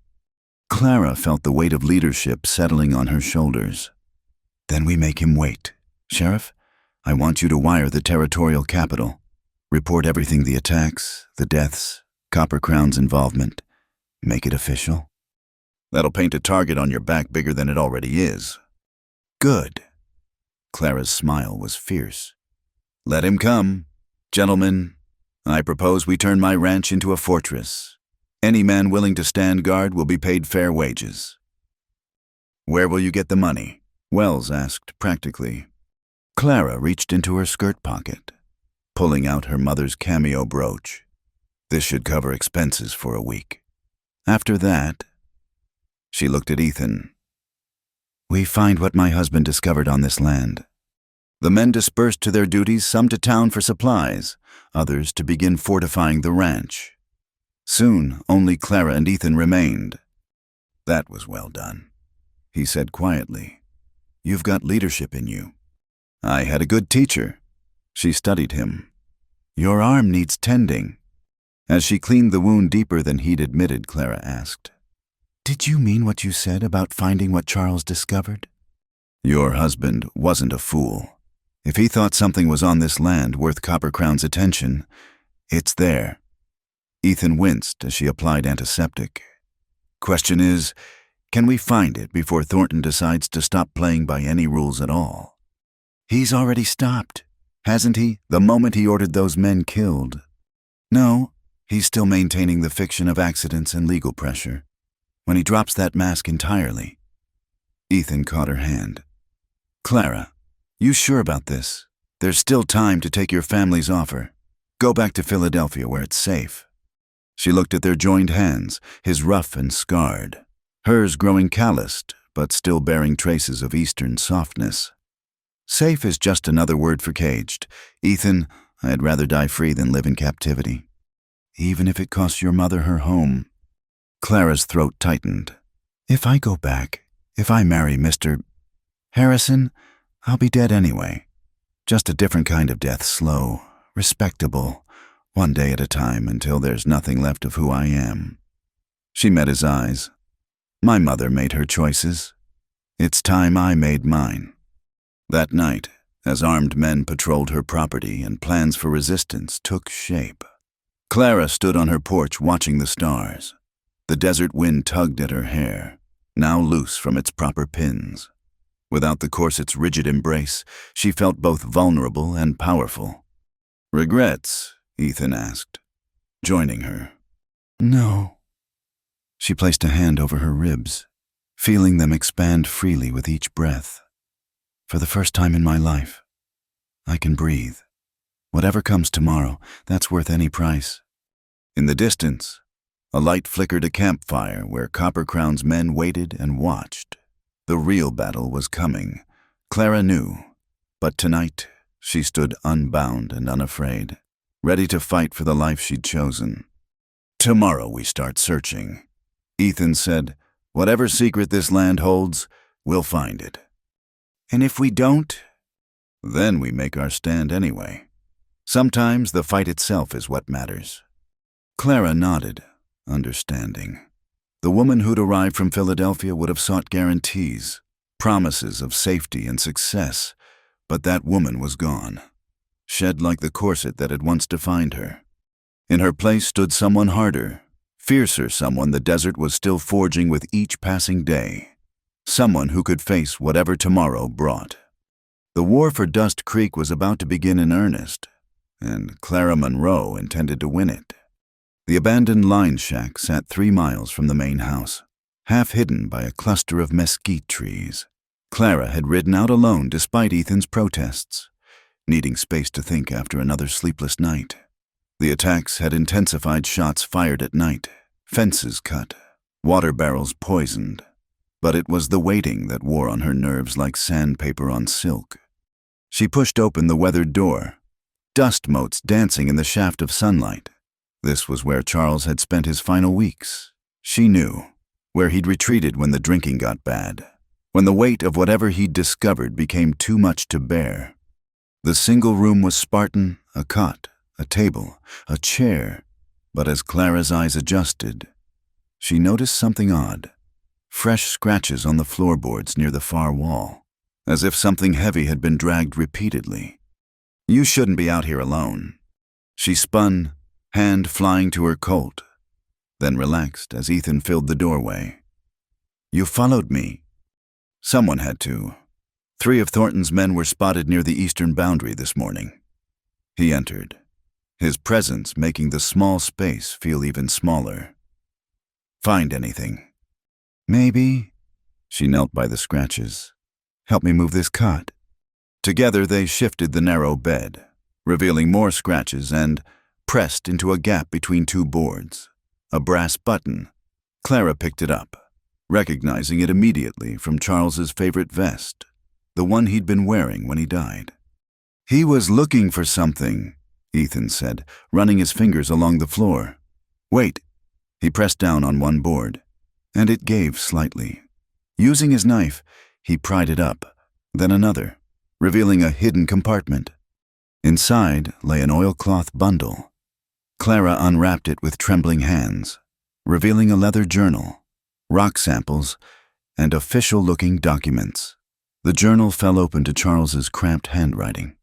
Clara felt the weight of leadership settling on her shoulders. Then we make him wait. Sheriff, I want you to wire the territorial capital. Report everything: the attacks, the deaths, Copper Crown's involvement. Make it official. That'll paint a target on your back bigger than it already is. Good. Clara's smile was fierce. Let him come. Gentlemen, I propose we turn my ranch into a fortress. Any man willing to stand guard will be paid fair wages. Where will you get the money? Wells asked practically. Clara reached into her skirt pocket, pulling out her mother's cameo brooch. This should cover expenses for a week. After that, she looked at Ethan. We find what my husband discovered on this land. The men dispersed to their duties, some to town for supplies, others to begin fortifying the ranch. Soon, only Clara and Ethan remained. That was well done, he said quietly. You've got leadership in you. I had a good teacher. She studied him. Your arm needs tending. As she cleaned the wound deeper than he'd admitted, Clara asked, Did you mean what you said about finding what Charles discovered? Your husband wasn't a fool. If he thought something was on this land worth Copper Crown's attention, it's there. Ethan winced as she applied antiseptic. Question is, can we find it before Thornton decides to stop playing by any rules at all? He's already stopped, hasn't he, the moment he ordered those men killed? No, he's still maintaining the fiction of accidents and legal pressure. When he drops that mask entirely. Ethan caught her hand. Clara, you sure about this? There's still time to take your family's offer. Go back to Philadelphia where it's safe. She looked at their joined hands, his rough and scarred, hers growing calloused, but still bearing traces of Eastern softness. Safe is just another word for caged. Ethan, I'd rather die free than live in captivity. Even if it costs your mother her home. Clara's throat tightened. If I go back, if I marry Mr. Harrison, I'll be dead anyway. Just a different kind of death, slow, respectable, one day at a time until there's nothing left of who I am. She met his eyes. My mother made her choices. It's time I made mine. That night, as armed men patrolled her property and plans for resistance took shape, Clara stood on her porch watching the stars. The desert wind tugged at her hair, now loose from its proper pins. Without the corset's rigid embrace, she felt both vulnerable and powerful. "Regrets?" Ethan asked, joining her. "No." She placed a hand over her ribs, feeling them expand freely with each breath. "For the first time in my life, I can breathe. Whatever comes tomorrow, that's worth any price." In the distance, a light flickered a campfire where Copper Crown's men waited and watched. The real battle was coming, Clara knew, but tonight she stood unbound and unafraid, ready to fight for the life she'd chosen. "Tomorrow we start searching," Ethan said. "Whatever secret this land holds, we'll find it. And if we don't?" "Then we make our stand anyway. Sometimes the fight itself is what matters." Clara nodded, understanding. The woman who'd arrived from Philadelphia would have sought guarantees, promises of safety and success, but that woman was gone, shed like the corset that had once defined her. In her place stood someone harder, fiercer someone the desert was still forging with each passing day, someone who could face whatever tomorrow brought. The war for Dust Creek was about to begin in earnest, and Clara Monroe intended to win it. The abandoned line shack sat 3 miles from the main house, half hidden by a cluster of mesquite trees. Clara had ridden out alone despite Ethan's protests, needing space to think after another sleepless night. The attacks had intensified, shots fired at night, fences cut, water barrels poisoned. But it was the waiting that wore on her nerves like sandpaper on silk. She pushed open the weathered door, dust motes dancing in the shaft of sunlight. This was where Charles had spent his final weeks. She knew, where he'd retreated when the drinking got bad, when the weight of whatever he'd discovered became too much to bear. The single room was Spartan, a cot, a table, a chair, but as Clara's eyes adjusted, she noticed something odd. Fresh scratches on the floorboards near the far wall, as if something heavy had been dragged repeatedly. "You shouldn't be out here alone." She spun, hand flying to her Colt, then relaxed as Ethan filled the doorway. "You followed me." Someone had to. 3 of Thornton's men were spotted near the eastern boundary this morning. He entered, his presence making the small space feel even smaller. "Find anything?" "Maybe." She knelt by the scratches. "Help me move this cot." Together they shifted the narrow bed, revealing more scratches and pressed into a gap between 2 boards. A brass button. Clara picked it up, recognizing it immediately from Charles's favorite vest, the one he'd been wearing when he died. "He was looking for something," Ethan said, running his fingers along the floor. "Wait." He pressed down on one board, and it gave slightly. Using his knife, he pried it up, then another, revealing a hidden compartment. Inside lay an oilcloth bundle. Clara unwrapped it with trembling hands, revealing a leather journal, rock samples, and official-looking documents. The journal fell open to Charles's cramped handwriting.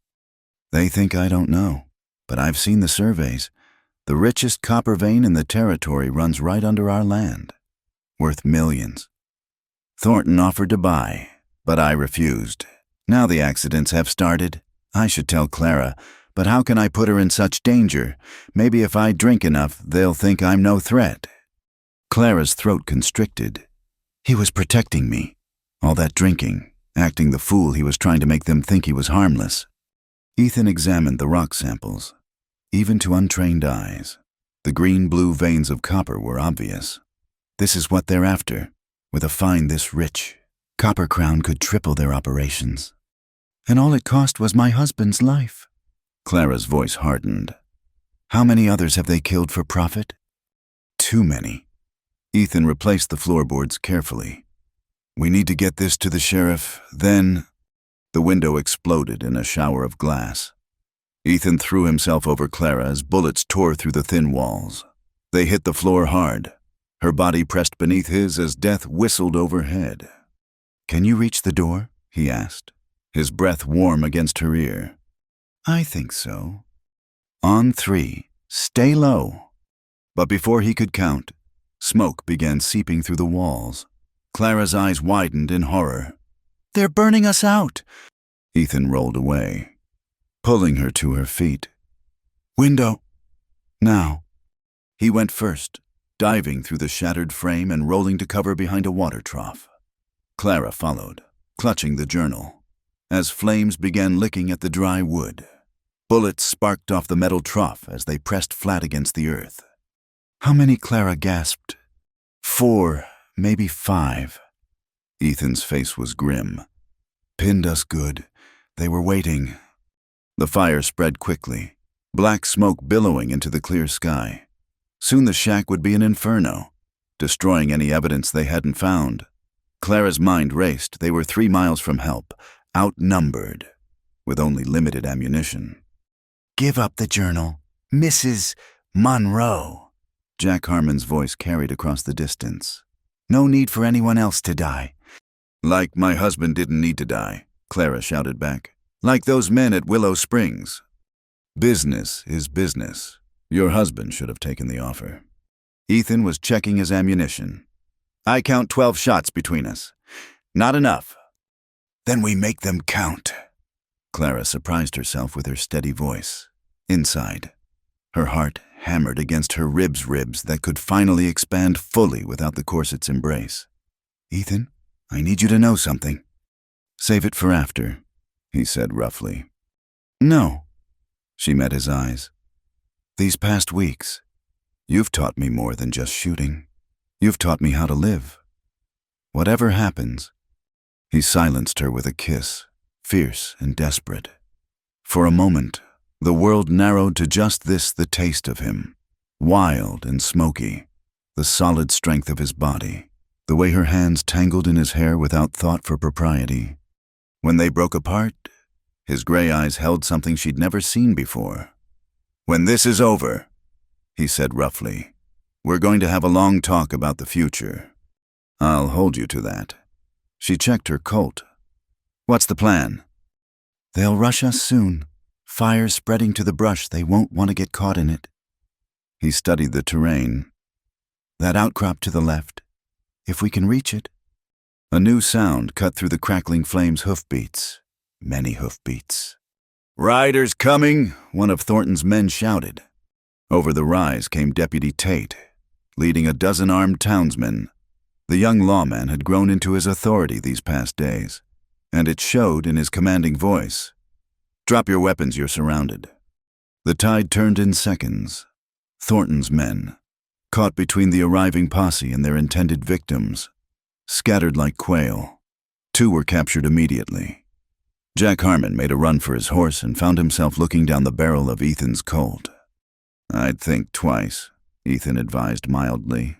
"They think I don't know, but I've seen the surveys. The richest copper vein in the territory runs right under our land, worth millions. Thornton offered to buy, but I refused. Now the accidents have started. I should tell Clara, but how can I put her in such danger? Maybe if I drink enough, they'll think I'm no threat." Clara's throat constricted. He was protecting me. All that drinking, acting the fool he was trying to make them think he was harmless. Ethan examined the rock samples. Even to untrained eyes, the green-blue veins of copper were obvious. This is what they're after. With a find this rich, Copper Crown could triple their operations. And all it cost was my husband's life. Clara's voice hardened. How many others have they killed for profit? Too many. Ethan replaced the floorboards carefully. "We need to get this to the sheriff, then—" The window exploded in a shower of glass. Ethan threw himself over Clara as bullets tore through the thin walls. They hit the floor hard. her body pressed beneath his as death whistled overhead. "Can you reach the door?" he asked, his breath warm against her ear. "I think so." "On 3, stay low." But before he could count, smoke began seeping through the walls. Clara's eyes widened in horror. "They're burning us out!" Ethan rolled away, pulling her to her feet. "Window! Now!" He went first, diving through the shattered frame and rolling to cover behind a water trough. Clara followed, clutching the journal, as flames began licking at the dry wood. Bullets sparked off the metal trough as they pressed flat against the earth. "How many?" Clara gasped. 4, maybe 5. Ethan's face was grim. "Pinned us good. They were waiting." The fire spread quickly, black smoke billowing into the clear sky. Soon the shack would be an inferno, destroying any evidence they hadn't found. Clara's mind raced. They were 3 miles from help, outnumbered, with only limited ammunition. "Give up the journal, Mrs. Monroe." Jack Harmon's voice carried across the distance. "No need for anyone else to die." "Like my husband didn't need to die," Clara shouted back. "Like those men at Willow Springs." "Business is business. Your husband should have taken the offer." Ethan was checking his ammunition. "I count 12 shots between us. Not enough." "Then we make them count." Clara surprised herself with her steady voice. Inside, her heart hammered against her ribs that could finally expand fully without the corset's embrace. "Ethan, I need you to know something." "Save it for after," he said roughly. "No." She met his eyes. "These past weeks, you've taught me more than just shooting. You've taught me how to live. Whatever happens." He silenced her with a kiss, fierce and desperate. For a moment, the world narrowed to just this, the taste of him, wild and smoky, the solid strength of his body, the way her hands tangled in his hair without thought for propriety. When they broke apart, his gray eyes held something she'd never seen before. "When this is over," he said roughly, "we're going to have a long talk about the future. I'll hold you to that." She checked her Colt. "What's the plan?" "They'll rush us soon. Fire spreading to the brush. They won't want to get caught in it." He studied the terrain. "That outcrop to the left. If we can reach it." A new sound cut through the crackling flames' hoofbeats. Many hoofbeats. "Riders coming!" one of Thornton's men shouted. Over the rise came Deputy Tate, leading a dozen armed townsmen. The young lawman had grown into his authority these past days, and it showed in his commanding voice. "Drop your weapons, you're surrounded." The tide turned in seconds. Thornton's men, caught between the arriving posse and their intended victims, scattered like quail. 2 were captured immediately. Jack Harmon made a run for his horse and found himself looking down the barrel of Ethan's Colt. "I'd think twice," Ethan advised mildly.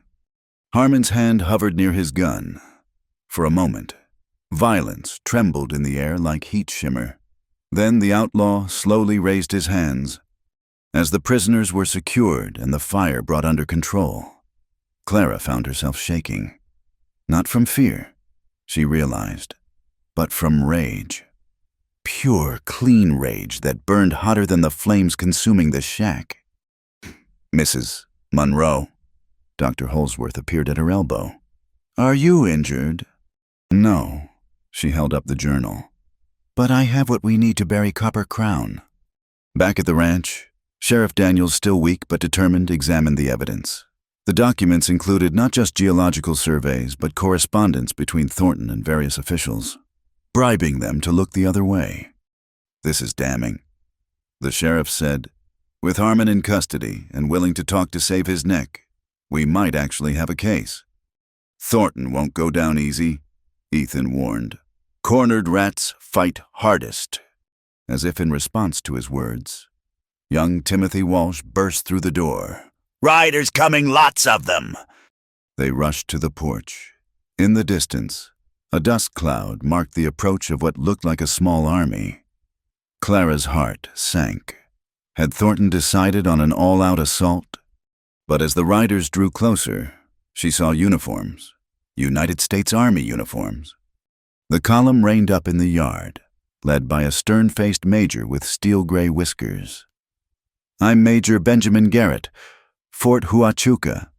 Harmon's hand hovered near his gun. For a moment, violence trembled in the air like heat shimmer. Then the outlaw slowly raised his hands. As the prisoners were secured and the fire brought under control, Clara found herself shaking. Not from fear, she realized, but from rage. Pure, clean rage that burned hotter than the flames consuming the shack. "Mrs. Monroe." Dr. Holsworth appeared at her elbow. "Are you injured?" "No." She held up the journal. "But I have what we need to bury Copper Crown." Back at the ranch, Sheriff Daniels, still weak but determined, examined the evidence. The documents included not just geological surveys, but correspondence between Thornton and various officials, bribing them to look the other way. "This is damning," the sheriff said. "With Harmon in custody and willing to talk to save his neck, we might actually have a case." "Thornton won't go down easy," Ethan warned. "Cornered rats fight hardest." As if in response to his words, young Timothy Walsh burst through the door. "Riders coming, lots of them!" They rushed to the porch. In the distance, a dust cloud marked the approach of what looked like a small army. Clara's heart sank. Had Thornton decided on an all-out assault? But as the riders drew closer, She saw uniforms, United States Army uniforms. The column reined up in the yard, led by a stern-faced major with steel-gray whiskers. "I'm Major Benjamin Garrett, Fort Huachuca.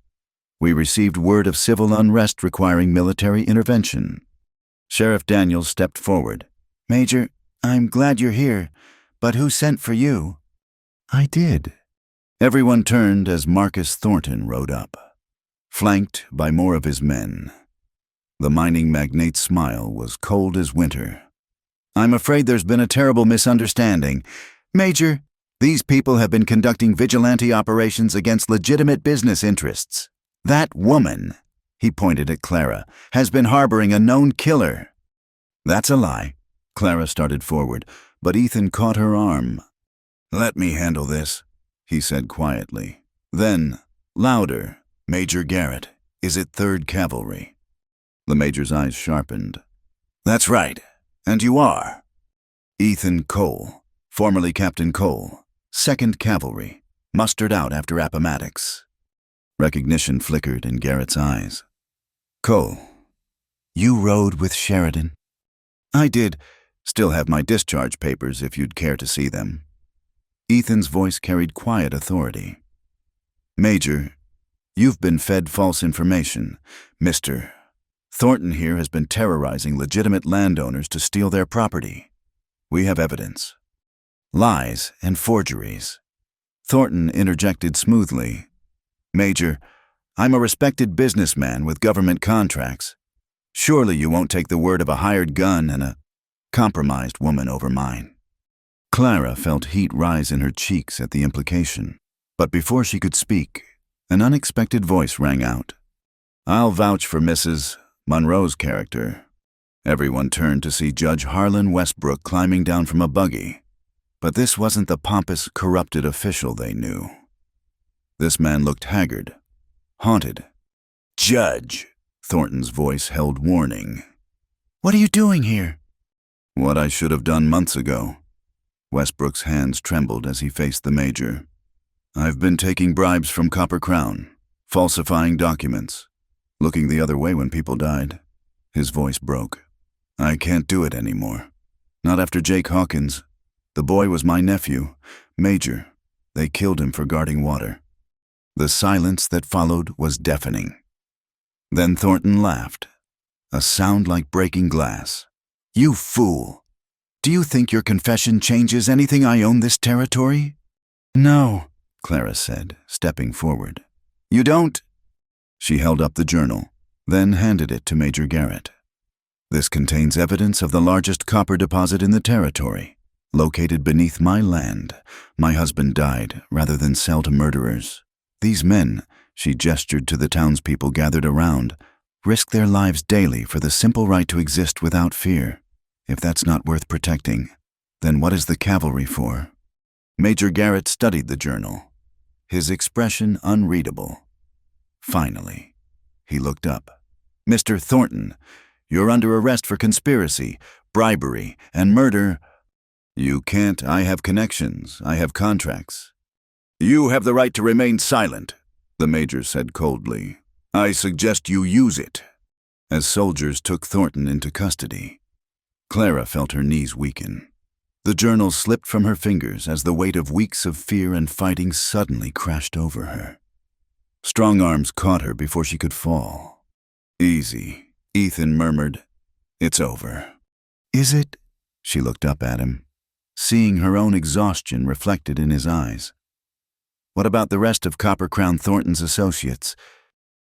We received word of civil unrest requiring military intervention." Sheriff Daniels stepped forward. "Major, I'm glad you're here, but who sent for you?" "I did." Everyone turned as Marcus Thornton rode up, flanked by more of his men. The mining magnate's smile was cold as winter. "I'm afraid there's been a terrible misunderstanding. Major, these people have been conducting vigilante operations against legitimate business interests. That woman," he pointed at Clara, "has been harboring a known killer." "That's a lie." Clara started forward, but Ethan caught her arm. "Let me handle this," he said quietly. Then, louder, "Major Garrett, is it 3rd Cavalry?" The major's eyes sharpened. "That's right, and you are." "Ethan Cole, formerly Captain Cole, 2nd Cavalry, mustered out after Appomattox." Recognition flickered in Garrett's eyes. "Cole, you rode with Sheridan?" "I did. Still have my discharge papers if you'd care to see them." Ethan's voice carried quiet authority. "Major, you've been fed false information. Mr. Thornton here has been terrorizing legitimate landowners to steal their property. We have evidence. Lies and forgeries." Thornton interjected smoothly. "Major, I'm a respected businessman with government contracts. Surely you won't take the word of a hired gun and a compromised woman over mine." Clara felt heat rise in her cheeks at the implication, but before she could speak, an unexpected voice rang out. "I'll vouch for Mrs. Monroe's character." Everyone turned to see Judge Harlan Westbrook climbing down from a buggy, but this wasn't the pompous, corrupted official they knew. This man looked haggard, haunted. "Judge," Thornton's voice held warning. "What are you doing here?" "What I should have done months ago." Westbrook's hands trembled as he faced the major. "I've been taking bribes from Copper Crown, falsifying documents, looking the other way when people died." His voice broke. "I can't do it anymore. Not after Jake Hawkins. The boy was my nephew. Major, they killed him for guarding water." The silence that followed was deafening. Then Thornton laughed, a sound like breaking glass. "You fool! Do you think your confession changes anything? I own this territory?" "No," Clara said, stepping forward. "You don't?" She held up the journal, then handed it to Major Garrett. "This contains evidence of the largest copper deposit in the territory, located beneath my land. My husband died rather than sell to murderers. These men," she gestured to the townspeople gathered around, "risk their lives daily for the simple right to exist without fear. If that's not worth protecting, then what is the cavalry for?" Major Garrett studied the journal, his expression unreadable. Finally, he looked up. "Mr. Thornton, you're under arrest for conspiracy, bribery, and murder." "You can't. I have connections. I have contracts." "You have the right to remain silent," the major said coldly. "I suggest you use it." As soldiers took Thornton into custody, Clara felt her knees weaken. The journal slipped from her fingers as the weight of weeks of fear and fighting suddenly crashed over her. Strong arms caught her before she could fall. "Easy," Ethan murmured. "It's over." "Is it?" She looked up at him, seeing her own exhaustion reflected in his eyes. "What about the rest of Copper Crown Thornton's associates?"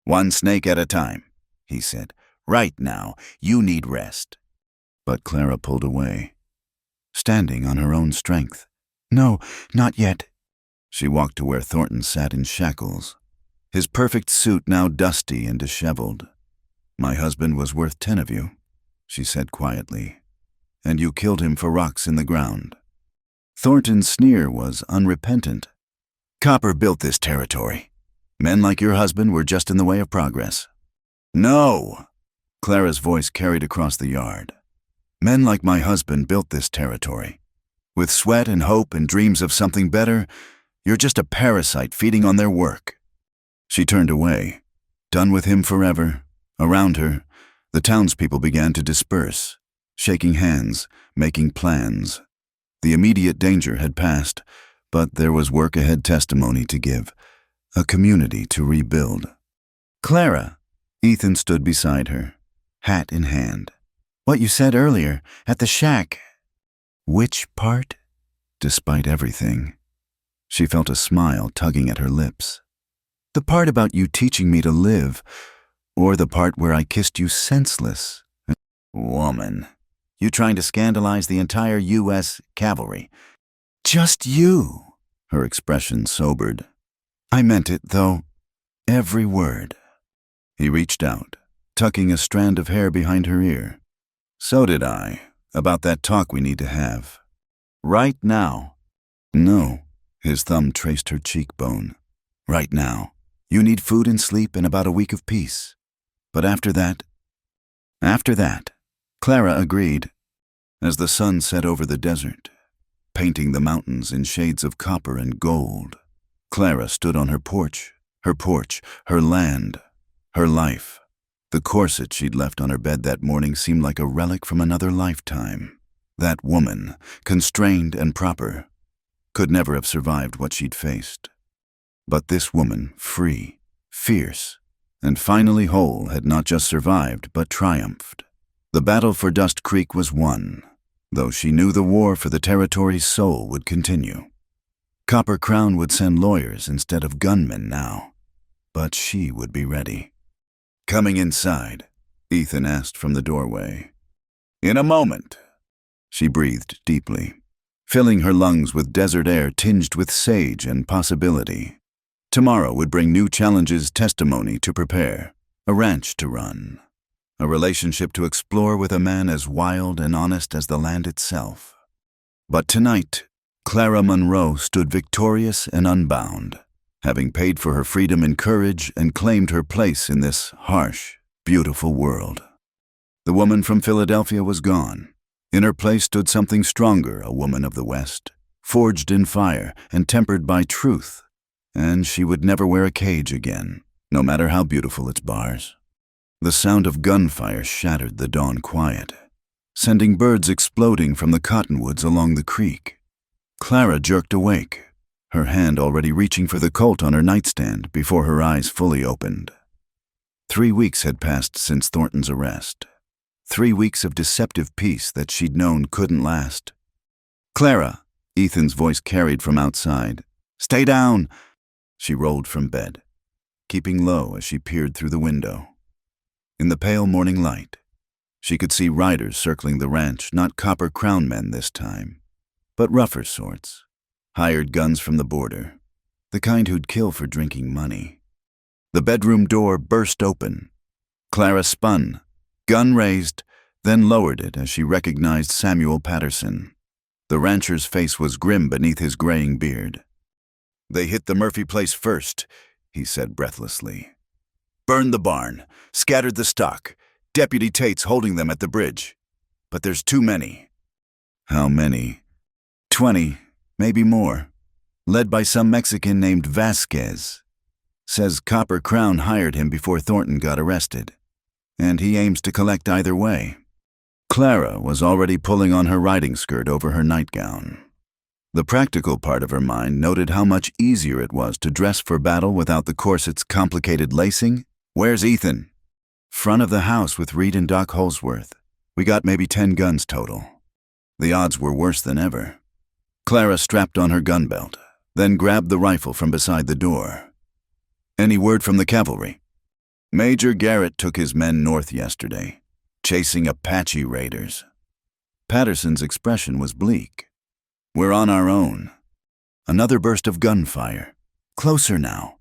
"One snake at a time," he said. "Right now, you need rest." But Clara pulled away, standing on her own strength. "No, not yet." She walked to where Thornton sat in shackles, his perfect suit now dusty and disheveled. "My husband was worth 10 of you," she said quietly, "and you killed him for rocks in the ground." Thornton's sneer was unrepentant. "Copper built this territory. Men like your husband were just in the way of progress." "No!" Clara's voice carried across the yard. "Men like my husband built this territory. With sweat and hope and dreams of something better, you're just a parasite feeding on their work." She turned away, Done with him forever. Around her, the townspeople began to disperse, shaking hands, making plans. The immediate danger had passed, but there was work ahead, testimony to give, a community to rebuild. Clara, Ethan stood beside her, hat in hand. What you said earlier, at the shack. Which part? Despite everything, she felt a smile tugging at her lips. The part about you teaching me to live, or the part where I kissed you senseless. Woman, you trying to scandalize the entire U.S. cavalry. Just you. Her expression sobered. I meant it, though. Every word. He reached out, tucking a strand of hair behind her ear. So did I, about that talk we need to have. Right now. No. His thumb traced her cheekbone. Right now. You need food and sleep and about a week of peace. But after that, Clara agreed. As the sun set over the desert, painting the mountains in shades of copper and gold, Clara stood on her porch, her land, her life. The corset she'd left on her bed that morning seemed like a relic from another lifetime. That woman, constrained and proper, could never have survived what she'd faced. But this woman, free, fierce, and finally whole, had not just survived, but triumphed. The battle for Dust Creek was won, though she knew the war for the territory's soul would continue. Copper Crown would send lawyers instead of gunmen now, but she would be ready. Coming inside, Ethan asked from the doorway. In a moment. She breathed deeply, filling her lungs with desert air tinged with sage and possibility. Tomorrow would bring new challenges, testimony to prepare, a ranch to run, a relationship to explore with a man as wild and honest as the land itself. But tonight, Clara Monroe stood victorious and unbound, having paid for her freedom in courage and claimed her place in this harsh, beautiful world. The woman from Philadelphia was gone. In her place stood something stronger, a woman of the West, forged in fire and tempered by truth. And she would never wear a cage again, no matter how beautiful its bars. The sound of gunfire shattered the dawn quiet, sending birds exploding from the cottonwoods along the creek. Clara jerked awake, her hand already reaching for the Colt on her nightstand before her eyes fully opened. 3 weeks had passed since Thornton's arrest. 3 weeks of deceptive peace that she'd known couldn't last. Clara, Ethan's voice carried from outside. Stay down! She rolled from bed, keeping low as she peered through the window. In the pale morning light, she could see riders circling the ranch, not Copper Crown men this time, but rougher sorts, hired guns from the border, the kind who'd kill for drinking money. The bedroom door burst open. Clara spun, gun raised, then lowered it as she recognized Samuel Patterson. The rancher's face was grim beneath his graying beard. They hit the Murphy place first, he said breathlessly. Burned the barn, scattered the stock, Deputy Tate's holding them at the bridge. But there's too many. How many? 20, maybe more. Led by some Mexican named Vasquez. Says Copper Crown hired him before Thornton got arrested. And he aims to collect either way. Clara was already pulling on her riding skirt over her nightgown. The practical part of her mind noted how much easier it was to dress for battle without the corset's complicated lacing. Where's Ethan? Front of the house with Reed and Doc Holsworth. We got maybe 10 guns total. The odds were worse than ever. Clara strapped on her gun belt, then grabbed the rifle from beside the door. Any word from the cavalry? Major Garrett took his men north yesterday, chasing Apache raiders. Patterson's expression was bleak. We're on our own. Another burst of gunfire. Closer now.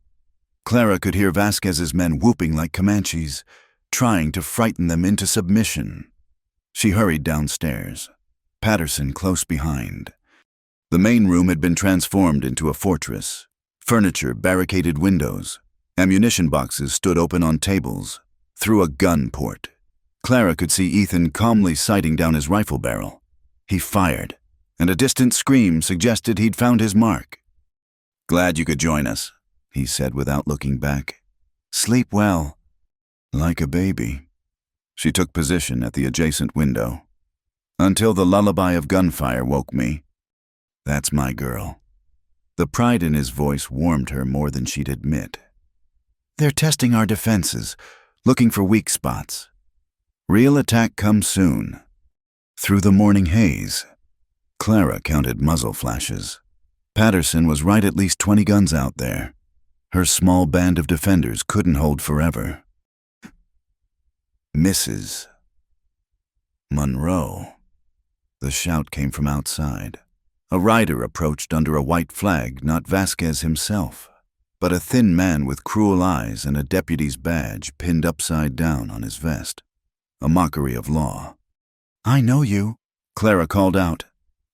Clara could hear Vasquez's men whooping like Comanches, trying to frighten them into submission. She hurried downstairs, Patterson close behind. The main room had been transformed into a fortress. Furniture barricaded windows. Ammunition boxes stood open on tables. Through a gun port, Clara could see Ethan calmly sighting down his rifle barrel. He fired, and a distant scream suggested he'd found his mark. Glad you could join us, he said without looking back. Sleep well, Like a baby. She took position at the adjacent window. Until the lullaby of gunfire woke me. That's my girl. The pride in his voice warmed her more than she'd admit. They're testing our defenses, looking for weak spots. Real attack comes soon. Through the morning haze, Clara counted muzzle flashes. Patterson was right, at least 20 guns out there. Her small band of defenders couldn't hold forever. Misses. Monroe. The shout came from outside. A rider approached under a white flag, not Vasquez himself, but a thin man with cruel eyes and a deputy's badge pinned upside down on his vest. A mockery of law. "I know you," Clara called out.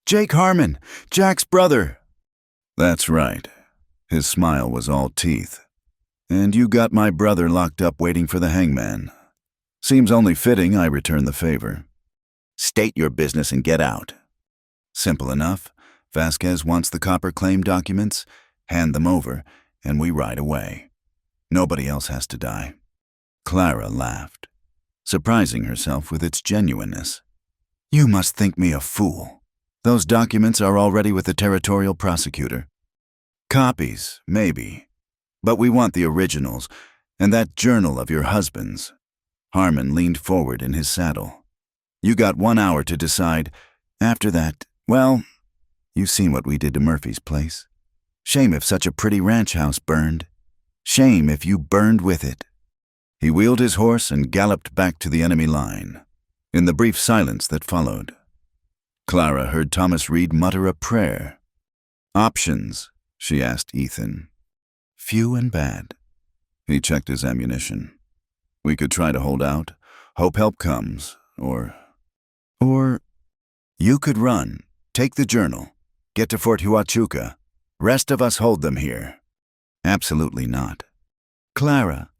"Jake Harmon, Jack's brother." That's right. His smile was all teeth. "And you got my brother locked up waiting for the hangman. Seems only fitting I return the favor." "State your business and get out." Simple enough. Vasquez wants the copper claim documents, hand them over, and we ride away. Nobody else has to die. Clara laughed, surprising herself with its genuineness. "You must think me a fool. Those documents are already with the territorial prosecutor. Copies, maybe. But we want the originals, and that journal of your husband's." Harmon leaned forward in his saddle. "You got 1 hour to decide. After that, well, you've seen what we did to Murphy's place. Shame if such a pretty ranch house burned. Shame if you burned with it." He wheeled his horse and galloped back to the enemy line. In the brief silence that followed, Clara heard Thomas Reed mutter a prayer. "Options?" she asked Ethan. "Few and bad." He checked his ammunition. "We could try to hold out, hope help comes, or you could run, take the journal, get to Fort Huachuca. Rest of us hold them here." "Absolutely not." "Clara,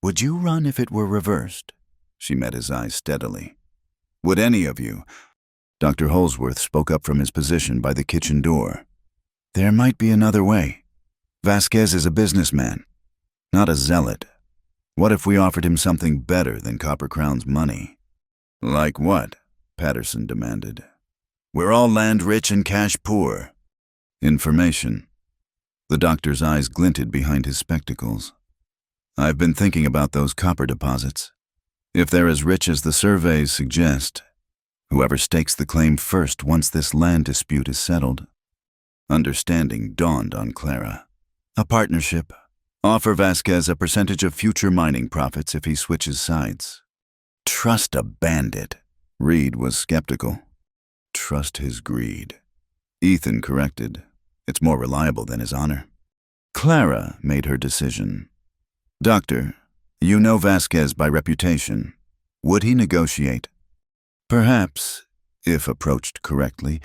would you run if it were reversed?" She met his eyes steadily. "Would any of you?" Dr. Holsworth spoke up from his position by the kitchen door. "There might be another way. Vasquez is a businessman, not a zealot. What if we offered him something better than Copper Crown's money?" "Like what?" Patterson demanded. "We're all land rich and cash poor." "Information." The doctor's eyes glinted behind his spectacles. "I've been thinking about those copper deposits. If they're as rich as the surveys suggest, whoever stakes the claim first once this land dispute is settled." Understanding dawned on Clara. "A partnership. Offer Vasquez a percentage of future mining profits if he switches sides." "Trust a bandit." Reed was skeptical. "Trust his greed." Ethan corrected. "It's more reliable than his honor." Clara made her decision. "Doctor, you know Vasquez by reputation. Would he negotiate?" "Perhaps, if approached correctly,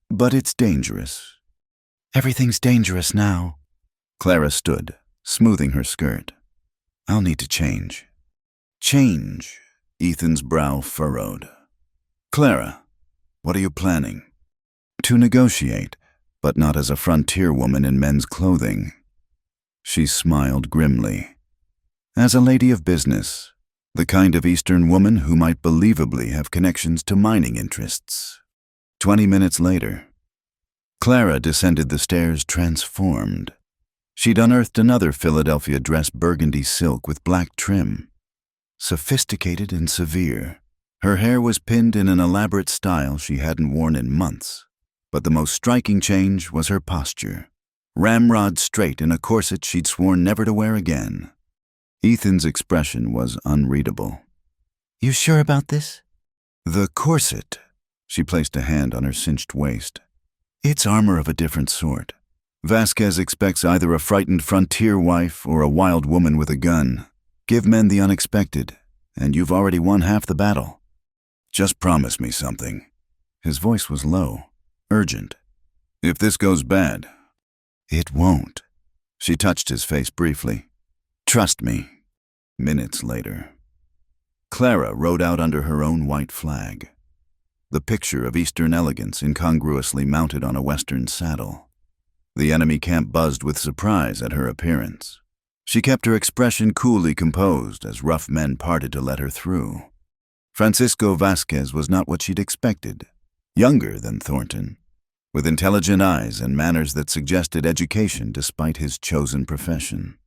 but it's dangerous." "Everything's dangerous now." Clara stood, smoothing her skirt. "I'll need to change." "Change?" Ethan's brow furrowed. "Clara, what are you planning?" "To negotiate, but not as a frontier woman in men's clothing." She smiled grimly. "As a lady of business, the kind of Eastern woman who might believably have connections to mining interests." 20 minutes later, Clara descended the stairs transformed. She'd unearthed another Philadelphia dress, burgundy silk with black trim. Sophisticated and severe, her hair was pinned in an elaborate style she hadn't worn in months. But the most striking change was her posture. Ramrod straight in a corset she'd sworn never to wear again. Ethan's expression was unreadable. "You sure about this?" "The corset." She placed a hand on her cinched waist. "It's armor of a different sort. Vasquez expects either a frightened frontier wife or a wild woman with a gun. Give men the unexpected, and you've already won half the battle. Just promise me something." His voice was low, urgent. "If this goes bad." "It won't." She touched his face briefly. "Trust me." Minutes later, Clara rode out under her own white flag, the picture of Eastern elegance incongruously mounted on a Western saddle. The enemy camp buzzed with surprise at her appearance. She kept her expression coolly composed as rough men parted to let her through. Francisco Vasquez was not what she'd expected. Younger than Thornton, with intelligent eyes and manners that suggested education despite his chosen profession.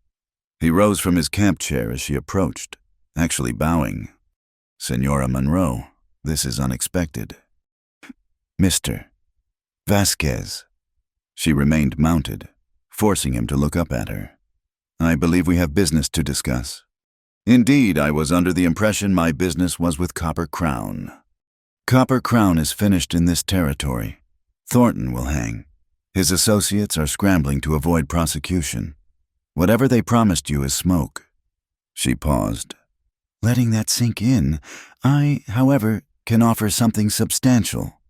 He rose from his camp chair as she approached, actually bowing. "Senora Monroe, this is unexpected." "Mr. Vasquez." She remained mounted, forcing him to look up at her. "I believe we have business to discuss." "Indeed, I was under the impression my business was with Copper Crown." "Copper Crown is finished in this territory. Thornton will hang. His associates are scrambling to avoid prosecution. Whatever they promised you is smoke." She paused. "Letting that sink in, I, however, can offer something substantial."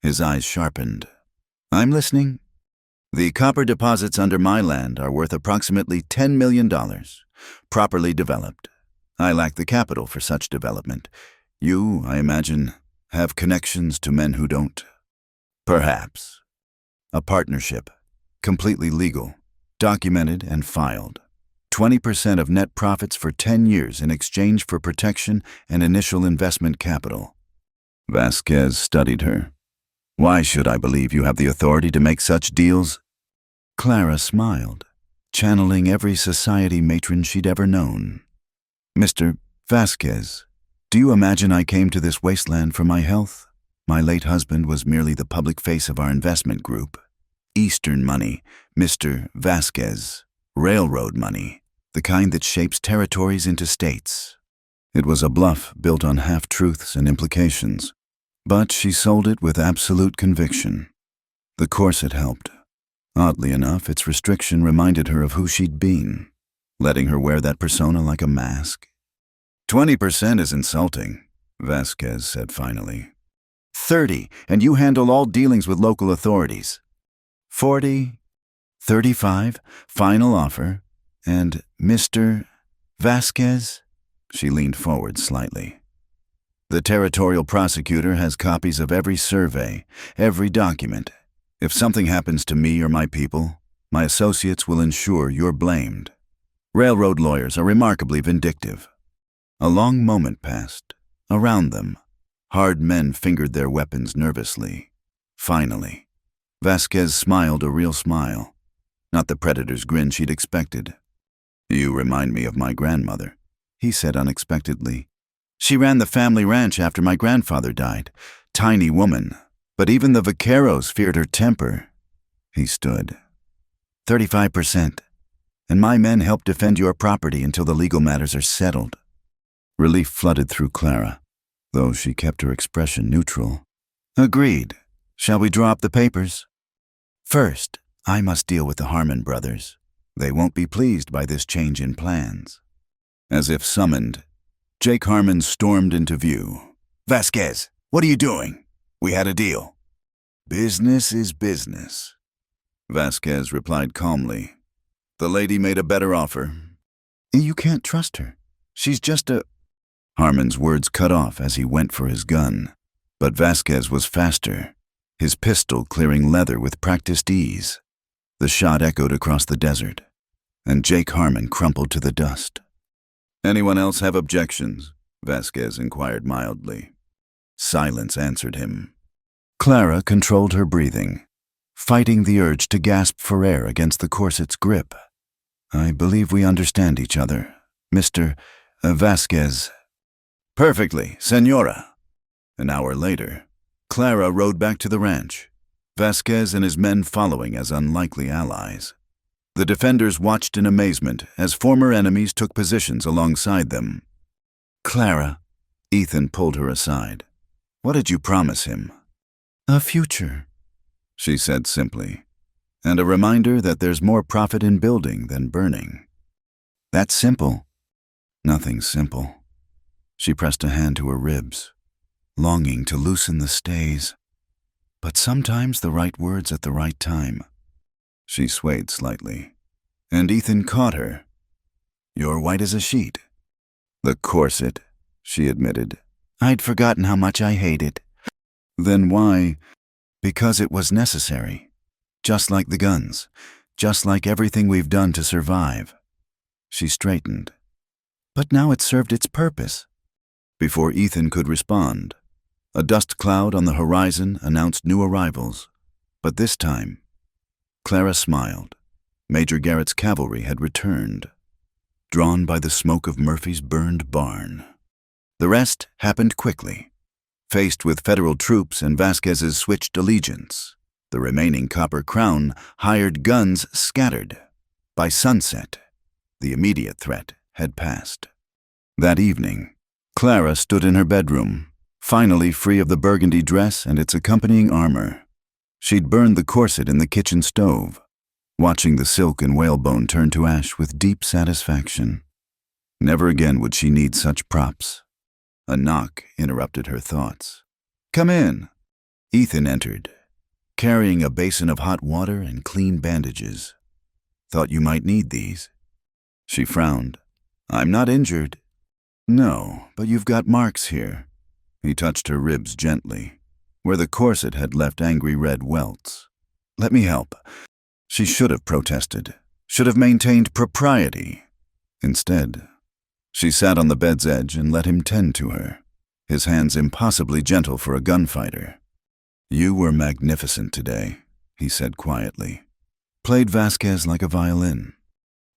His eyes sharpened. "I'm listening." "The copper deposits under my land are worth approximately $10 million, properly developed. I lack the capital for such development. You, I imagine, have connections to men who don't." "Perhaps." "A partnership, completely legal, documented and filed. 20% of net profits for 10 years in exchange for protection and initial investment capital." Vasquez studied her. "Why should I believe you have the authority to make such deals?" Clara smiled, channeling every society matron she'd ever known. "Mr. Vasquez, do you imagine I came to this wasteland for my health? My late husband was merely the public face of our investment group. Eastern money, Mr. Vasquez. Railroad money, the kind that shapes territories into states." It was a bluff built on half-truths and implications, but she sold it with absolute conviction. The corset helped. Oddly enough, its restriction reminded her of who she'd been, letting her wear that persona like a mask. 20% is insulting," Vasquez said finally. 30, and you handle all dealings with local authorities. 40, 35, final offer, and Mr. Vasquez?" She leaned forward slightly. "The territorial prosecutor has copies of every survey, every document. If something happens to me or my people, my associates will ensure you're blamed. Railroad lawyers are remarkably vindictive." A long moment passed. Around them, hard men fingered their weapons nervously. Finally, Vasquez smiled a real smile, not the predator's grin she'd expected. "You remind me of my grandmother," he said unexpectedly. "She ran the family ranch after my grandfather died. Tiny woman, but even the vaqueros feared her temper." He stood. 35%, and my men help defend your property until the legal matters are settled." Relief flooded through Clara, though she kept her expression neutral. "Agreed. Shall we draw up the papers?" "First, I must deal with the Harmon brothers. They won't be pleased by this change in plans." As if summoned, Jake Harmon stormed into view. "Vasquez, what are you doing? We had a deal." "Business is business," Vasquez replied calmly. "The lady made a better offer." "You can't trust her. She's just a—" Harmon's words cut off as he went for his gun, but Vasquez was faster, his pistol clearing leather with practiced ease. The shot echoed across the desert, and Jake Harmon crumpled to the dust. "Anyone else have objections?" Vasquez inquired mildly. Silence answered him. Clara controlled her breathing, fighting the urge to gasp for air against the corset's grip. "I believe we understand each other, Mr. Vasquez." "Perfectly, Senora." An hour later, Clara rode back to the ranch, Vasquez and his men following as unlikely allies. The defenders watched in amazement as former enemies took positions alongside them. "Clara," Ethan pulled her aside. "What did you promise him?" "A future," she said simply, "and a reminder that there's more profit in building than burning." "That's simple." "Nothing simple." She pressed a hand to her ribs, longing to loosen the stays. But sometimes the right words at the right time. She swayed slightly, and Ethan caught her. "You're white as a sheet." "The corset," she admitted. "I'd forgotten how much I hate it." "Then why?" "Because it was necessary. Just like the guns. Just like everything we've done to survive." She straightened. But now it served its purpose. Before Ethan could respond, a dust cloud on the horizon announced new arrivals. But this time, Clara smiled. Major Garrett's cavalry had returned, drawn by the smoke of Murphy's burned barn. The rest happened quickly. Faced with federal troops and Vasquez's switched allegiance, the remaining Copper Crown hired guns scattered. By sunset, the immediate threat had passed. That evening, Clara stood in her bedroom, finally free of the burgundy dress and its accompanying armor. She'd burned the corset in the kitchen stove, watching the silk and whalebone turn to ash with deep satisfaction. Never again would she need such props. A knock interrupted her thoughts. "Come in." Ethan entered, carrying a basin of hot water and clean bandages. "Thought you might need these." She frowned. "I'm not injured." "No, but you've got marks here." He touched her ribs gently, where the corset had left angry red welts. "Let me help." She should have protested, should have maintained propriety. Instead, she sat on the bed's edge and let him tend to her, his hands impossibly gentle for a gunfighter. "You were magnificent today," he said quietly. "Played Vasquez like a violin."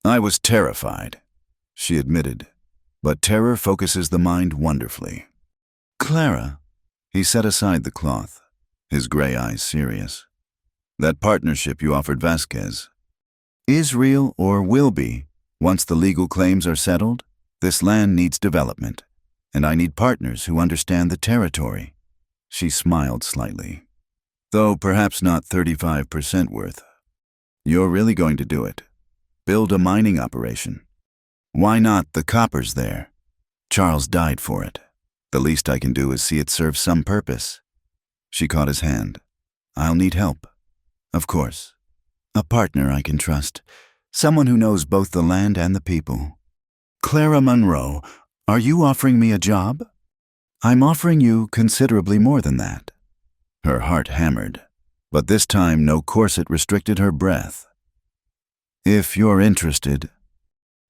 "I was terrified," she admitted, "but terror focuses the mind wonderfully." "Clara," he set aside the cloth, his gray eyes serious. "That partnership you offered Vasquez is real or will be once the legal claims are settled. This land needs development, and I need partners who understand the territory." She smiled slightly. "Though perhaps not 35% worth. You're really going to do it. Build a mining operation. Why not? The copper's there. Charles died for it. The least I can do is see it serve some purpose." She caught his hand. "I'll need help. Of course. A partner I can trust. Someone who knows both the land and the people." "Clara Monroe, are you offering me a job?" "I'm offering you considerably more than that." Her heart hammered, but this time no corset restricted her breath. "If you're interested."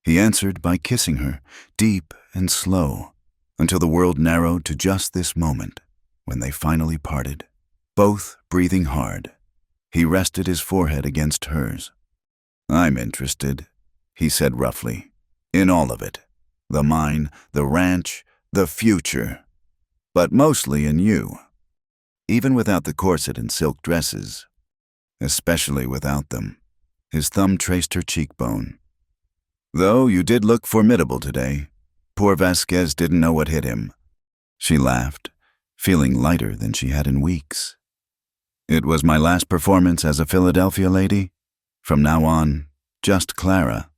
He answered by kissing her, deep and slow, until the world narrowed to just this moment, when they finally parted, both breathing hard. He rested his forehead against hers. "I'm interested," he said roughly, "in all of it. The mine, the ranch, the future. But mostly in you. Even without the corset and silk dresses. Especially without them." His thumb traced her cheekbone. "Though you did look formidable today. Poor Vasquez didn't know what hit him." She laughed, feeling lighter than she had in weeks. "It was my last performance as a Philadelphia lady. From now on, just Clara."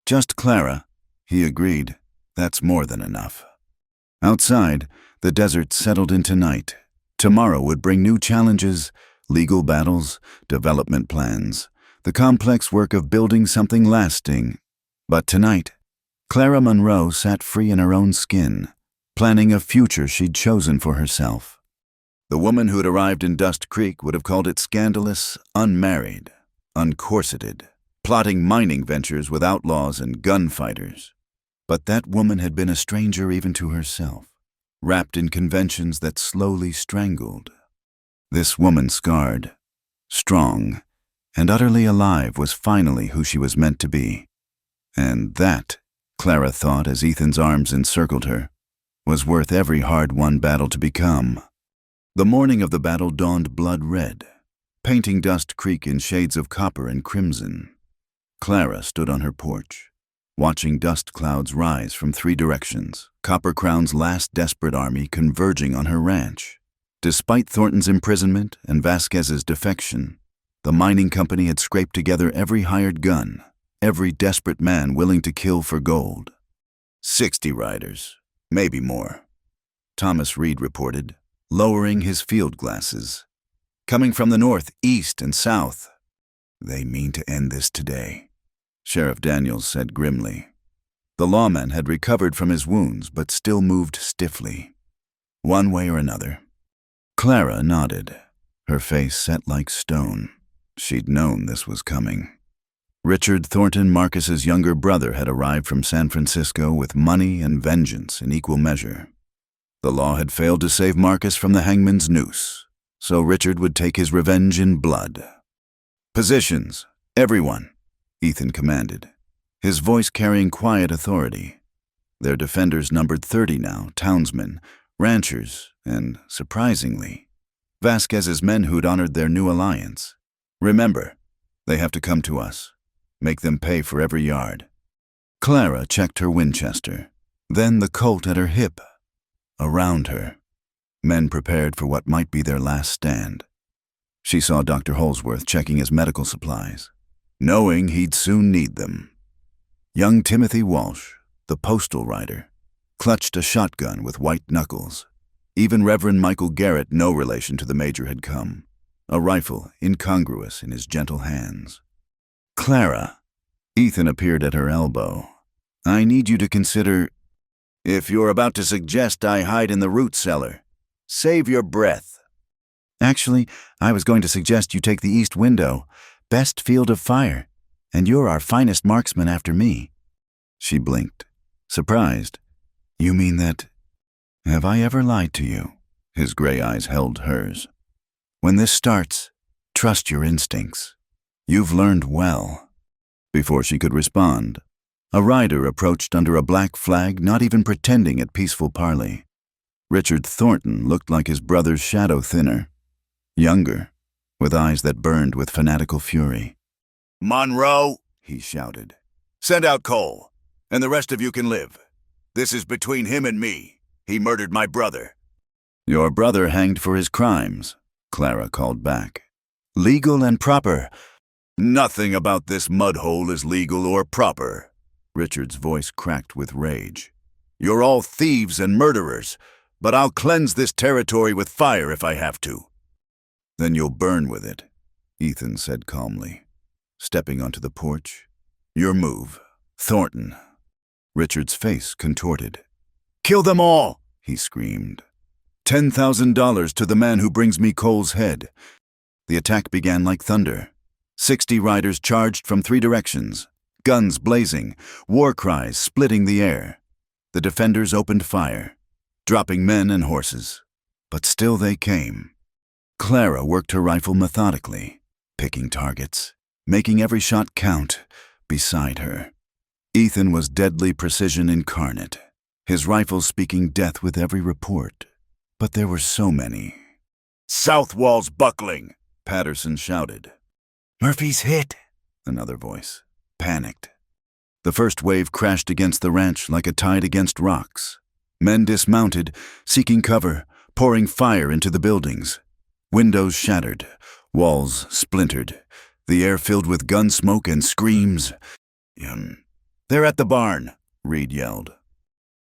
"Just Clara," he agreed. "That's more than enough." Outside, the desert settled into night. Tomorrow would bring new challenges, legal battles, development plans, the complex work of building something lasting. But tonight, Clara Monroe sat free in her own skin, planning a future she'd chosen for herself. The woman who'd arrived in Dust Creek would have called it scandalous, unmarried, uncorseted, plotting mining ventures with outlaws and gunfighters. But that woman had been a stranger even to herself, wrapped in conventions that slowly strangled. This woman, scarred, strong, and utterly alive, was finally who she was meant to be. And that, Clara thought as Ethan's arms encircled her, was worth every hard-won battle to become. The morning of the battle dawned blood-red, painting Dust Creek in shades of copper and crimson. Clara stood on her porch, watching dust clouds rise from 3 directions, Copper Crown's last desperate army converging on her ranch. Despite Thornton's imprisonment and Vasquez's defection, the mining company had scraped together every hired gun, every desperate man willing to kill for gold. 60 riders, maybe more, Thomas Reed reported, lowering his field glasses. Coming from the north, east, and south. "They mean to end this today," Sheriff Daniels said grimly. The lawman had recovered from his wounds but still moved stiffly. "One way or another." Clara nodded, her face set like stone. She'd known this was coming. Richard Thornton Marcus's younger brother had arrived from San Francisco with money and vengeance in equal measure. The law had failed to save Marcus from the hangman's noose, so Richard would take his revenge in blood. "Positions, everyone," Ethan commanded, his voice carrying quiet authority. Their defenders numbered 30 now, townsmen, ranchers, and, surprisingly, Vasquez's men who'd honored their new alliance. "Remember, they have to come to us. Make them pay for every yard." Clara checked her Winchester, then the Colt at her hip. Around her, men prepared for what might be their last stand. She saw Dr. Holsworth checking his medical supplies, knowing he'd soon need them. Young Timothy Walsh, the postal rider, clutched a shotgun with white knuckles. Even Reverend Michael Garrett, no relation to the major, had come, a rifle incongruous in his gentle hands. "Clara," Ethan appeared at her elbow, "I need you to consider—" "If you're about to suggest I hide in the root cellar, save your breath." "Actually, I was going to suggest you take the east window, best field of fire, and you're our finest marksman after me." She blinked, surprised. "You mean that—" "Have I ever lied to you?" His gray eyes held hers. "When this starts, trust your instincts. You've learned well." Before she could respond, a rider approached under a black flag, not even pretending at peaceful parley. Richard Thornton looked like his brother's shadow, thinner, younger, with eyes that burned with fanatical fury. "Monroe," he shouted, "send out Cole, and the rest of you can live. This is between him and me. He murdered my brother." "Your brother hanged for his crimes," Clara called back. "Legal and proper." "Nothing about this mudhole is legal or proper." Richard's voice cracked with rage. "You're all thieves and murderers, but I'll cleanse this territory with fire if I have to." "Then you'll burn with it," Ethan said calmly, stepping onto the porch. "Your move, Thornton." Richard's face contorted. "Kill them all!" he screamed. $10,000 to the man who brings me Cole's head." The attack began like thunder. 60 riders charged from 3 directions, guns blazing, war cries splitting the air. The defenders opened fire, dropping men and horses. But still they came. Clara worked her rifle methodically, picking targets, making every shot count beside her. Ethan was deadly precision incarnate, his rifle speaking death with every report. But there were so many. "South wall's buckling," Patterson shouted. "Murphy's hit," another voice, panicked. The first wave crashed against the ranch like a tide against rocks. Men dismounted, seeking cover, pouring fire into the buildings. Windows shattered, walls splintered, the air filled with gun smoke and screams. "They're at the barn," Reed yelled.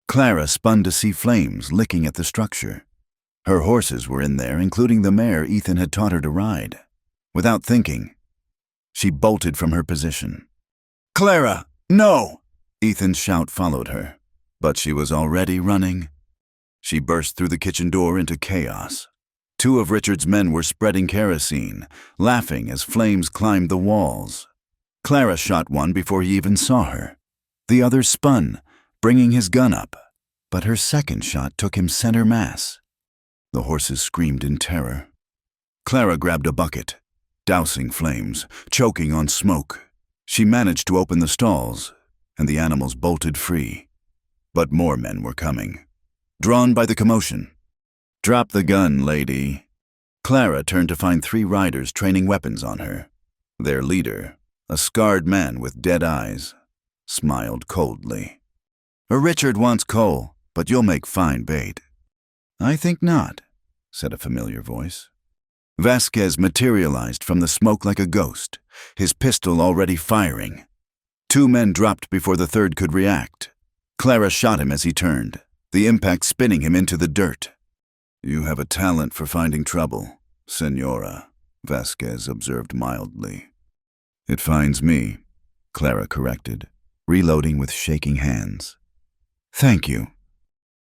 Clara spun to see flames licking at the structure. Her horses were in there, including the mare Ethan had taught her to ride. Without thinking, she bolted from her position. "Clara, no!" Ethan's shout followed her, but she was already running. She burst through the kitchen door into chaos. 2 of Richard's men were spreading kerosene, laughing as flames climbed the walls. Clara shot one before he even saw her. The other spun, bringing his gun up, but her second shot took him center mass. The horses screamed in terror. Clara grabbed a bucket, dousing flames, choking on smoke. She managed to open the stalls, and the animals bolted free. But more men were coming, drawn by the commotion. "Drop the gun, lady." Clara turned to find 3 riders training weapons on her. Their leader, a scarred man with dead eyes, smiled coldly. "Richard wants Cole, but you'll make fine bait." "I think not," said a familiar voice. Vasquez materialized from the smoke like a ghost, his pistol already firing. 2 men dropped before the third could react. Clara shot him as he turned, the impact spinning him into the dirt. "You have a talent for finding trouble, Senora," Vasquez observed mildly. "It finds me," Clara corrected, reloading with shaking hands. "Thank you."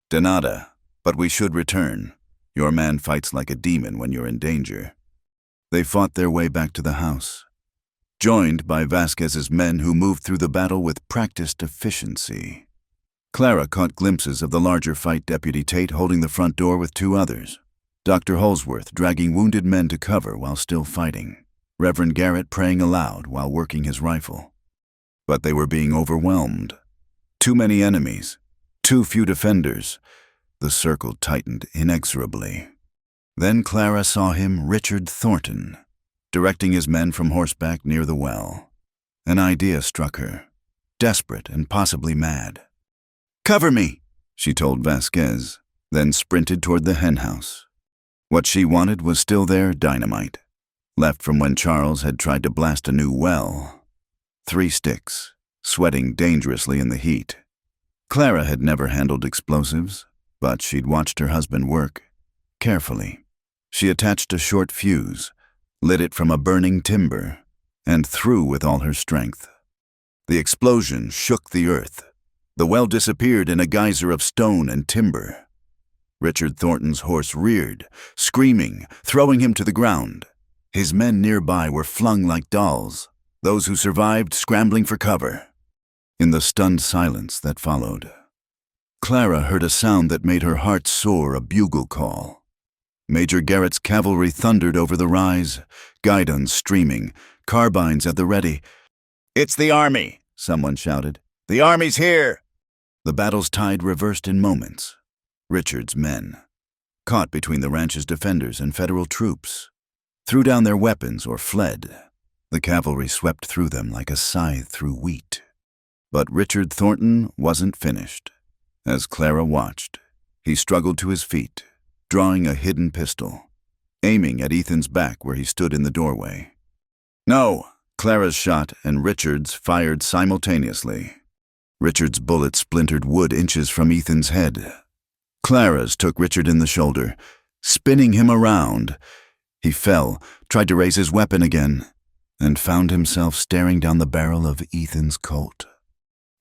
"De nada, but we should return. Your man fights like a demon when you're in danger." They fought their way back to the house. joined by Vasquez's men who moved through the battle with practiced efficiency. Clara caught glimpses of the larger fight, Deputy Tate holding the front door with two others, Dr. Holsworth dragging wounded men to cover while still fighting, Reverend Garrett praying aloud while working his rifle. But they were being overwhelmed. Too many enemies, too few defenders. The circle tightened inexorably. Then Clara saw him, Richard Thornton, directing his men from horseback near the well. An idea struck her, desperate and possibly mad. "Cover me," she told Vasquez, then sprinted toward the henhouse. What she wanted was still there, dynamite, left from when Charles had tried to blast a new well. 3 sticks, sweating dangerously in the heat. Clara had never handled explosives, but she'd watched her husband work. Carefully, she attached a short fuse, lit it from a burning timber, and threw with all her strength. The explosion shook the earth. The well disappeared in a geyser of stone and timber. Richard Thornton's horse reared, screaming, throwing him to the ground. His men nearby were flung like dolls, those who survived scrambling for cover. In the stunned silence that followed, Clara heard a sound that made her heart soar, a bugle call. Major Garrett's cavalry thundered over the rise, guidons streaming, carbines at the ready. "It's the army," someone shouted. "The army's here!" The battle's tide reversed in moments. Richard's men, caught between the ranch's defenders and federal troops, threw down their weapons or fled. The cavalry swept through them like a scythe through wheat. But Richard Thornton wasn't finished. As Clara watched, he struggled to his feet, drawing a hidden pistol, aiming at Ethan's back where he stood in the doorway. No! Clara's shot and Richard's fired simultaneously. Richard's bullet splintered wood inches from Ethan's head. Clara's took Richard in the shoulder, spinning him around. He fell, tried to raise his weapon again, and found himself staring down the barrel of Ethan's Colt.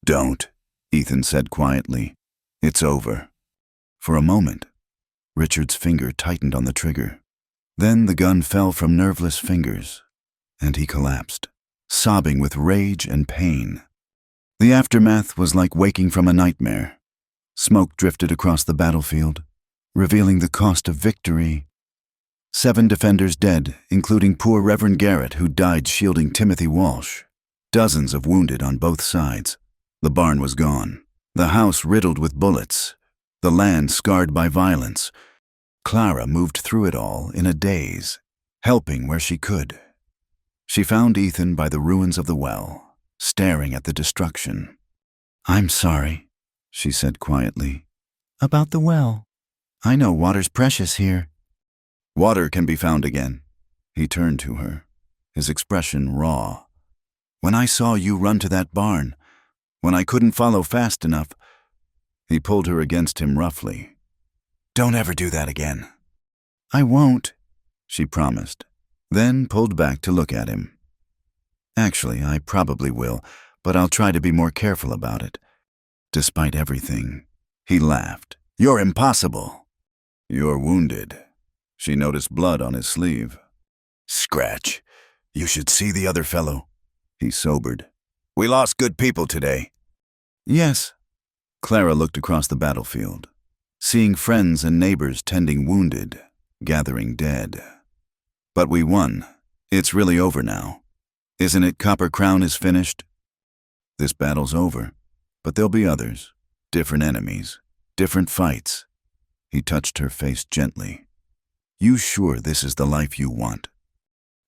"Don't," Ethan said quietly. "It's over." For a moment, Richard's finger tightened on the trigger. Then the gun fell from nerveless fingers, and he collapsed, sobbing with rage and pain. The aftermath was like waking from a nightmare. Smoke drifted across the battlefield, revealing the cost of victory. 7 defenders dead, including poor Reverend Garrett, who died shielding Timothy Walsh. Dozens of wounded on both sides. The barn was gone, the house riddled with bullets, the land scarred by violence. Clara moved through it all in a daze, helping where she could. She found Ethan by the ruins of the well, staring at the destruction. "I'm sorry," she said quietly. "About the well. I know water's precious here." "Water can be found again." He turned to her, his expression raw. "When I saw you run to that barn, when I couldn't follow fast enough..." He pulled her against him roughly. "Don't ever do that again." "I won't," she promised, then pulled back to look at him. "Actually, I probably will, but I'll try to be more careful about it." Despite everything, he laughed. "You're impossible." "You're wounded." She noticed blood on his sleeve. "Scratch. You should see the other fellow." He sobered. "We lost good people today." "Yes." Clara looked across the battlefield, seeing friends and neighbors tending wounded, gathering dead. "But we won. It's really over now. Isn't it Copper Crown is finished? This battle's over, but there'll be others, different enemies, different fights." He touched her face gently. "You sure this is the life you want?"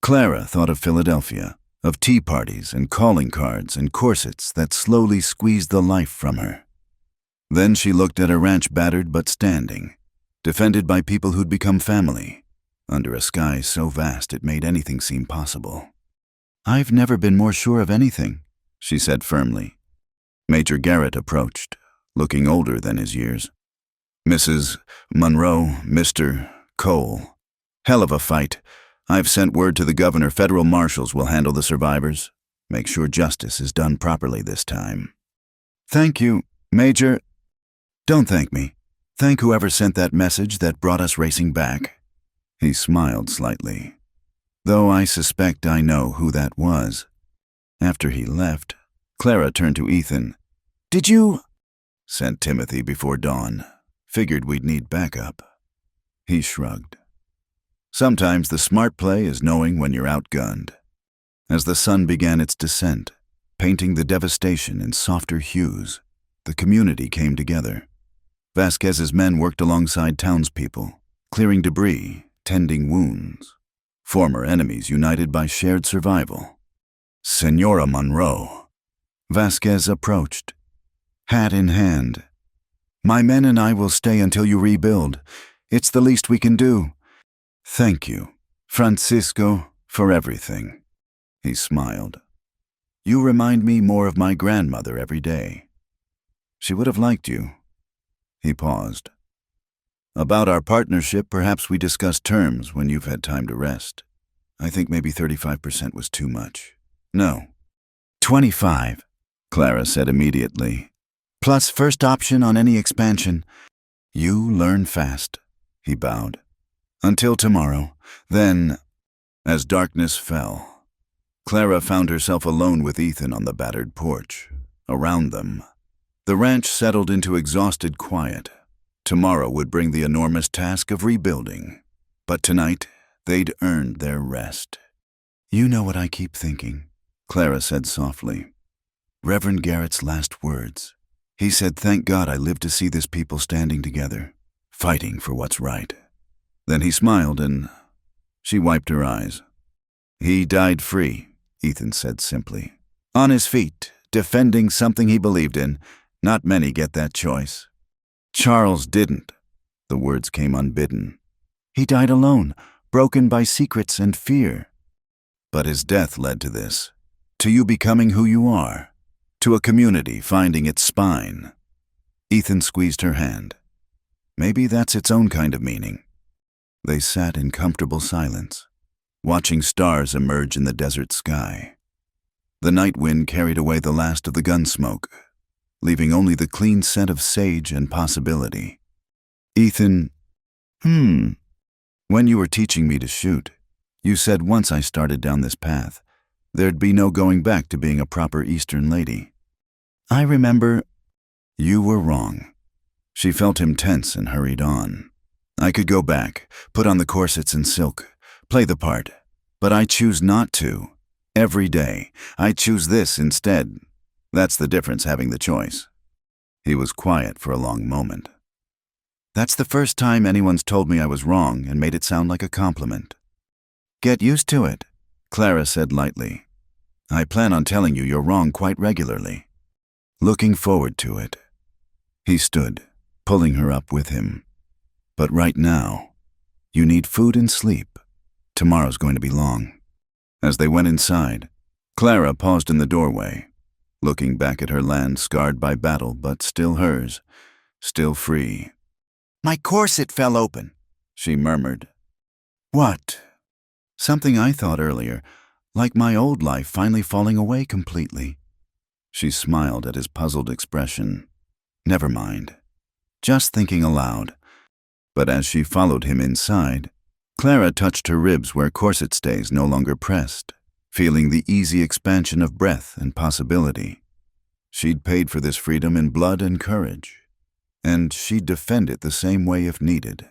Clara thought of Philadelphia, of tea parties and calling cards and corsets that slowly squeezed the life from her. Then she looked at a ranch battered but standing, defended by people who'd become family, under a sky so vast it made anything seem possible. "I've never been more sure of anything," she said firmly. Major Garrett approached, looking older than his years. "Mrs. Monroe, Mr. Cole. Hell of a fight. I've sent word to the governor federal marshals will handle the survivors. Make sure justice is done properly this time." "Thank you, Major." "Don't thank me. Thank whoever sent that message that brought us racing back." He smiled slightly. "Though I suspect I know who that was." After he left, Clara turned to Ethan. "Did you—" "Sent Timothy before dawn. Figured we'd need backup." He shrugged. Sometimes the smart play is knowing when you're outgunned. As the sun began its descent, painting the devastation in softer hues, the community came together. Vasquez's men worked alongside townspeople, clearing debris, tending wounds. Former enemies united by shared survival. "Senora Monroe." Vasquez approached, hat in hand. "My men and I will stay until you rebuild. It's the least we can do." "Thank you, Francisco, for everything." He smiled. "You remind me more of my grandmother every day. She would have liked you." He paused. "About our partnership, perhaps we discuss terms when you've had time to rest. I think maybe 35% was too much." "No." 25, Clara said immediately. plus first option on any expansion. "You learn fast," he bowed. Until tomorrow. Then, as darkness fell, Clara found herself alone with Ethan on the battered porch. Around them, the ranch settled into exhausted quiet. Tomorrow would bring the enormous task of rebuilding, but tonight they'd earned their rest. "You know what I keep thinking," Clara said softly. "Reverend Garrett's last words. He said, 'Thank God I lived to see this people standing together, fighting for what's right.'" Then he smiled and she wiped her eyes. "He died free," Ethan said simply. "On his feet, defending something he believed in. Not many get that choice." "Charles didn't." The words came unbidden. "He died alone, broken by secrets and fear." "But his death led to this, to you becoming who you are, to a community finding its spine." Ethan squeezed her hand. "Maybe that's its own kind of meaning." They sat in comfortable silence, watching stars emerge in the desert sky. The night wind carried away the last of the gun smoke, leaving only the clean scent of sage and possibility. "Ethan, when you were teaching me to shoot, you said once I started down this path, there'd be no going back to being a proper Eastern lady." "I remember—" "You were wrong." She felt him tense and hurried on. "I could go back, put on the corsets and silk, play the part, but I choose not to. Every day, I choose this instead. That's the difference, having the choice." He was quiet for a long moment. "That's the first time anyone's told me I was wrong and made it sound like a compliment." "Get used to it," Clara said lightly. "I plan on telling you you're wrong quite regularly." "Looking forward to it." He stood, pulling her up with him. "But right now, you need food and sleep. Tomorrow's going to be long." As they went inside, Clara paused in the doorway, looking back at her land scarred by battle but still hers, still free. "My corset fell open," she murmured. "What?" "Something I thought earlier, like my old life finally falling away completely." She smiled at his puzzled expression. "Never mind. Just thinking aloud." But as she followed him inside, Clara touched her ribs where corset stays no longer pressed, feeling the easy expansion of breath and possibility. She'd paid for this freedom in blood and courage, and she'd defend it the same way if needed.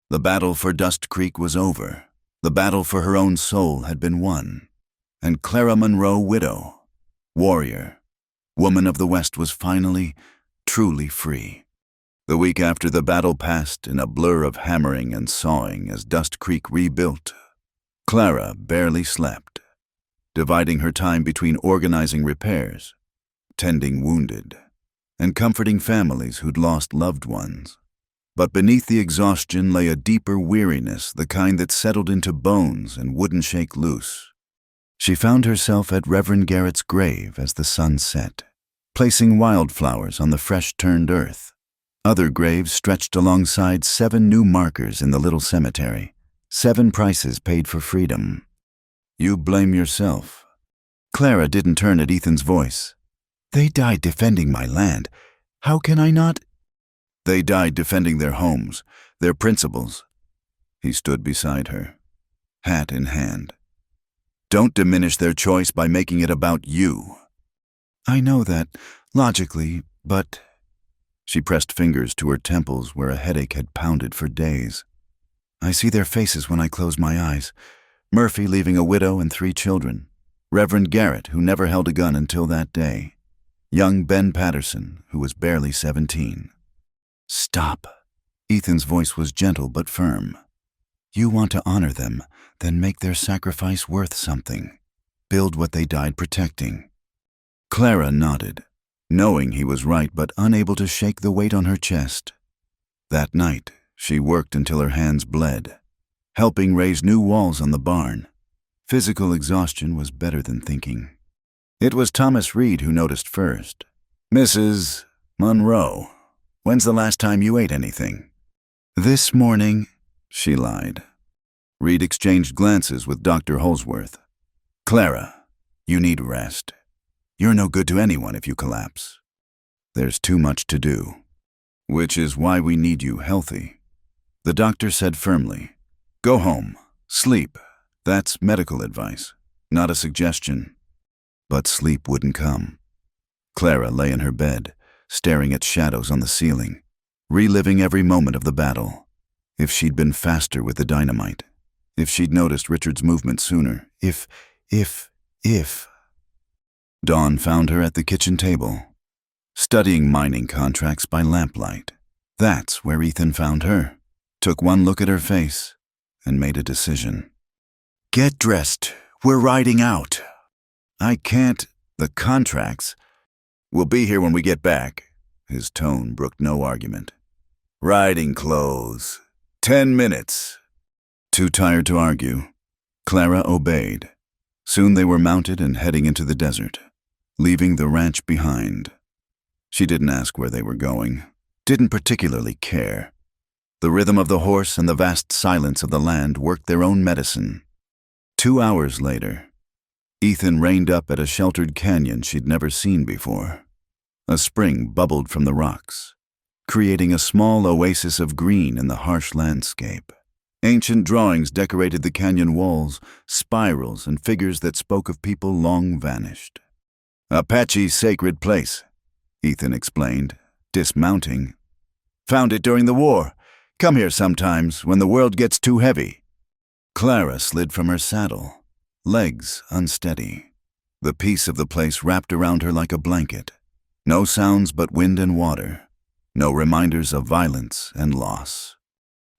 The battle for Dust Creek was over. The battle for her own soul had been won. And Clara Monroe, widow, warrior, woman of the West, was finally, truly free. The week after the battle passed in a blur of hammering and sawing as Dust Creek rebuilt, Clara barely slept, dividing her time between organizing repairs, tending wounded, and comforting families who'd lost loved ones. But beneath the exhaustion lay a deeper weariness, the kind that settled into bones and wouldn't shake loose. She found herself at Reverend Garrett's grave as the sun set, placing wildflowers on the fresh-turned earth. Other graves stretched alongside 7 new markers in the little cemetery, 7 prices paid for freedom. "You blame yourself." Clara didn't turn at Ethan's voice. "They died defending my land. How can I not—" "They died defending their homes, their principles." He stood beside her, hat in hand. Don't diminish their choice by making it about you. I know that, logically, but... She pressed fingers to her temples where a headache had pounded for days. I see their faces when I close my eyes. Murphy leaving a widow and 3 children. Reverend Garrett, who never held a gun until that day. Young Ben Patterson, who was barely 17. Stop. Ethan's voice was gentle but firm. You want to honor them, then make their sacrifice worth something. Build what they died protecting. Clara nodded, knowing he was right but unable to shake the weight on her chest. That night, she worked until her hands bled, helping raise new walls on the barn. Physical exhaustion was better than thinking. It was Thomas Reed who noticed first. Mrs. Monroe, when's the last time you ate anything? This morning, she lied. Reed exchanged glances with Dr. Holsworth. Clara, you need rest. You're no good to anyone if you collapse. There's too much to do. Which is why we need you healthy. The doctor said firmly. Go home. Sleep. That's medical advice, not a suggestion. But sleep wouldn't come. Clara lay in her bed, staring at shadows on the ceiling, reliving every moment of the battle. If she'd been faster with the dynamite. If she'd noticed Richard's movement sooner. If. Dawn found her at the kitchen table, studying mining contracts by lamplight. That's where Ethan found her. Took one look at her face and made a decision. Get dressed. We're riding out. I can't. The contracts. We'll be here when we get back. His tone brooked no argument. Riding clothes. 10 minutes. Too tired to argue, Clara obeyed. Soon they were mounted and heading into the desert, leaving the ranch behind. She didn't ask where they were going, didn't particularly care. The rhythm of the horse and the vast silence of the land worked their own medicine. 2 hours later, Ethan reined up at a sheltered canyon she'd never seen before. A spring bubbled from the rocks, creating a small oasis of green in the harsh landscape. Ancient drawings decorated the canyon walls, spirals and figures that spoke of people long vanished. Apache's sacred place, Ethan explained, dismounting. Found it during the war. Come here sometimes when the world gets too heavy. Clara slid from her saddle, legs unsteady. The peace of the place wrapped around her like a blanket. No sounds but wind and water. No reminders of violence and loss.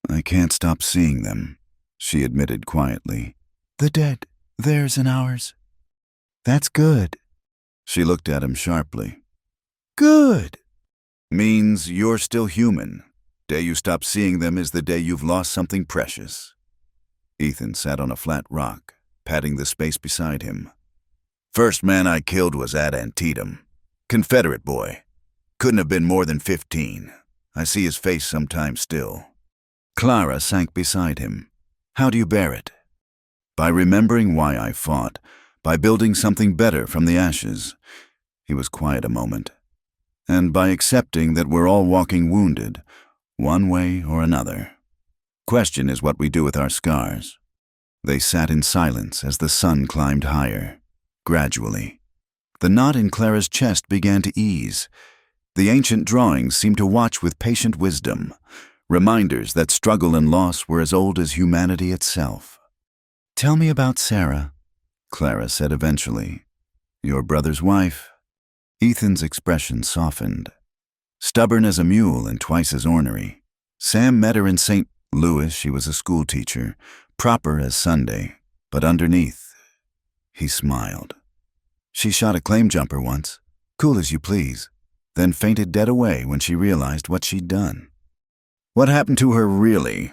I can't stop seeing them, she admitted quietly. The dead, theirs and ours. That's good. She looked at him sharply. Good. Means you're still human. Day you stop seeing them is the day you've lost something precious. Ethan sat on a flat rock, patting the space beside him. First man I killed was at Antietam. Confederate boy. Couldn't have been more than 15. I see his face sometimes still. Clara sank beside him. How do you bear it? By remembering why I fought, by building something better from the ashes. He was quiet a moment. And by accepting that we're all walking wounded, one way or another. Question is what we do with our scars. They sat in silence as the sun climbed higher, gradually. The knot in Clara's chest began to ease. The ancient drawings seemed to watch with patient wisdom, reminders that struggle and loss were as old as humanity itself. Tell me about Sarah, Clara said eventually. Your brother's wife. Ethan's expression softened. Stubborn as a mule and twice as ornery. Sam met her in St. Louis. She was a school teacher, proper as Sunday, but underneath, he smiled. She shot a claim jumper once, cool as you please, then fainted dead away when she realized what she'd done. What happened to her really?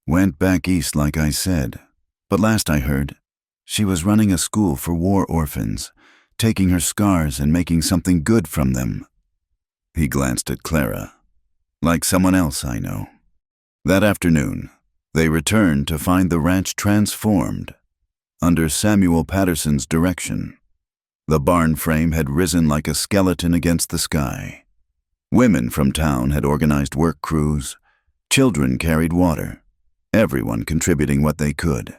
Went back east like I said, but last I heard, she was running a school for war orphans, taking her scars and making something good from them. He glanced at Clara, like someone else I know. That afternoon, they returned to find the ranch transformed, under Samuel Patterson's direction. The barn frame had risen like a skeleton against the sky. Women from town had organized work crews. Children carried water, everyone contributing what they could.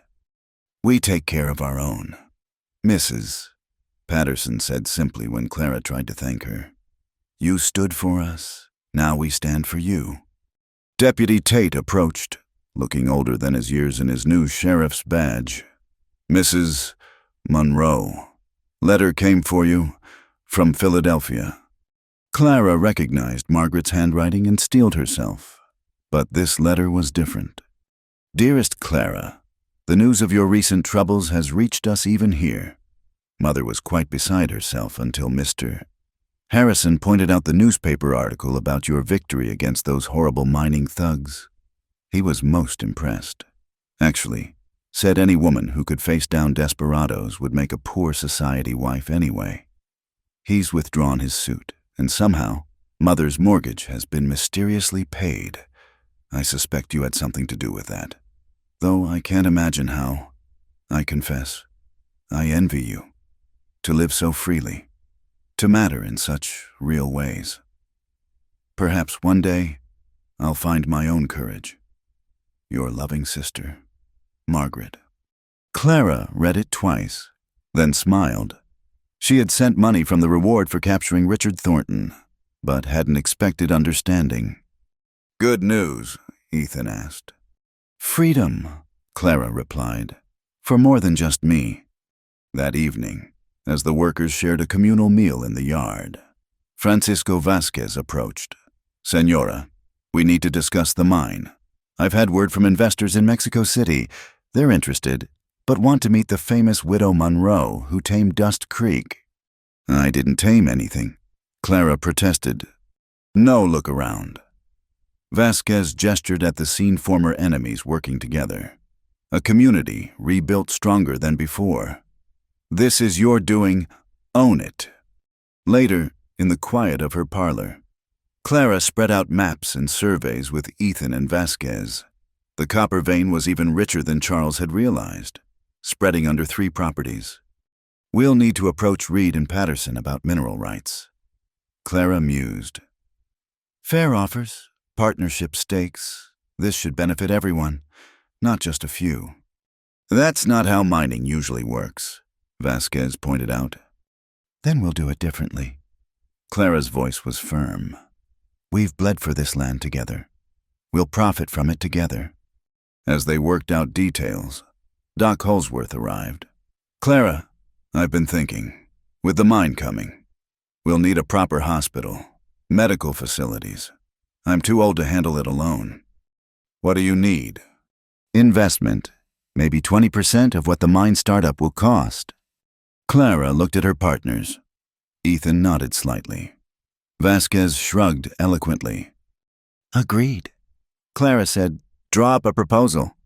We take care of our own, Mrs. Patterson said simply when Clara tried to thank her. You stood for us. Now we stand for you. Deputy Tate approached, looking older than his years in his new sheriff's badge. Mrs. Monroe, letter came for you from Philadelphia. Clara recognized Margaret's handwriting and steeled herself, but this letter was different. Dearest Clara, the news of your recent troubles has reached us even here. Mother was quite beside herself until Mr. Harrison pointed out the newspaper article about your victory against those horrible mining thugs. He was most impressed. Actually, said any woman who could face down desperados would make a poor society wife anyway. He's withdrawn his suit, and somehow, Mother's mortgage has been mysteriously paid. I suspect you had something to do with that. Though I can't imagine how. I confess, I envy you. To live so freely. To matter in such real ways. Perhaps one day, I'll find my own courage. Your loving sister, Margaret. Clara read it twice, then smiled. She had sent money from the reward for capturing Richard Thornton, but hadn't expected understanding. Good news, Ethan asked. Freedom, Clara replied, for more than just me. That evening, as the workers shared a communal meal in the yard, Francisco Vasquez approached. Senora, we need to discuss the mine. I've had word from investors in Mexico City. They're interested, but want to meet the famous widow Monroe who tamed Dust Creek. I didn't tame anything, Clara protested. No look around. Vasquez gestured at the scene former enemies working together. A community rebuilt stronger than before. This is your doing. Own it. Later, in the quiet of her parlor, Clara spread out maps and surveys with Ethan and Vasquez. The copper vein was even richer than Charles had realized, spreading under 3 properties. We'll need to approach Reed and Patterson about mineral rights. Clara mused. Fair offers, partnership stakes. This should benefit everyone, not just a few. That's not how mining usually works, Vasquez pointed out. Then we'll do it differently. Clara's voice was firm. We've bled for this land together. We'll profit from it together. As they worked out details, Doc Holsworth arrived. Clara, I've been thinking, with the mine coming, we'll need a proper hospital, medical facilities. I'm too old to handle it alone. What do you need? Investment, maybe 20% of what the mine startup will cost. Clara looked at her partners. Ethan nodded slightly. Vasquez shrugged eloquently. Agreed. Clara said, draw up a proposal.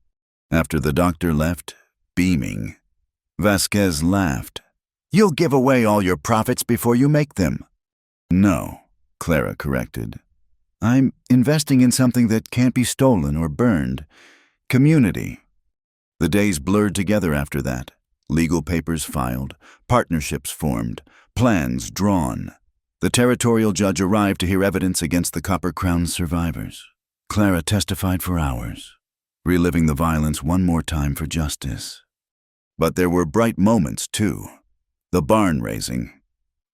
After the doctor left, beaming, Vasquez laughed. You'll give away all your profits before you make them. No, Clara corrected. I'm investing in something that can't be stolen or burned. Community. The days blurred together after that. Legal papers filed, partnerships formed, plans drawn. The territorial judge arrived to hear evidence against the Copper Crown's survivors. Clara testified for hours, reliving the violence one more time for justice. But there were bright moments, too. The barn raising,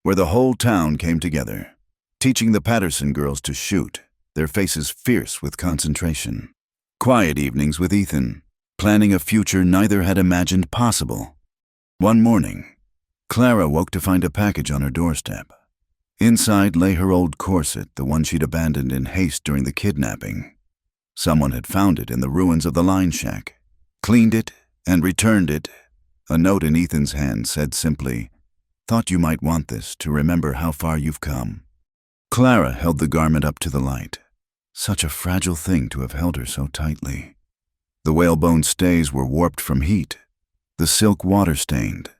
where the whole town came together, teaching the Patterson girls to shoot, their faces fierce with concentration. Quiet evenings with Ethan, planning a future neither had imagined possible. One morning, Clara woke to find a package on her doorstep. Inside lay her old corset, the one she'd abandoned in haste during the kidnapping. Someone had found it in the ruins of the line shack, cleaned it, and returned it. A note in Ethan's hand said simply, "Thought you might want this to remember how far you've come." Clara held the garment up to the light. Such a fragile thing to have held her so tightly. The whalebone stays were warped from heat, the silk water-stained.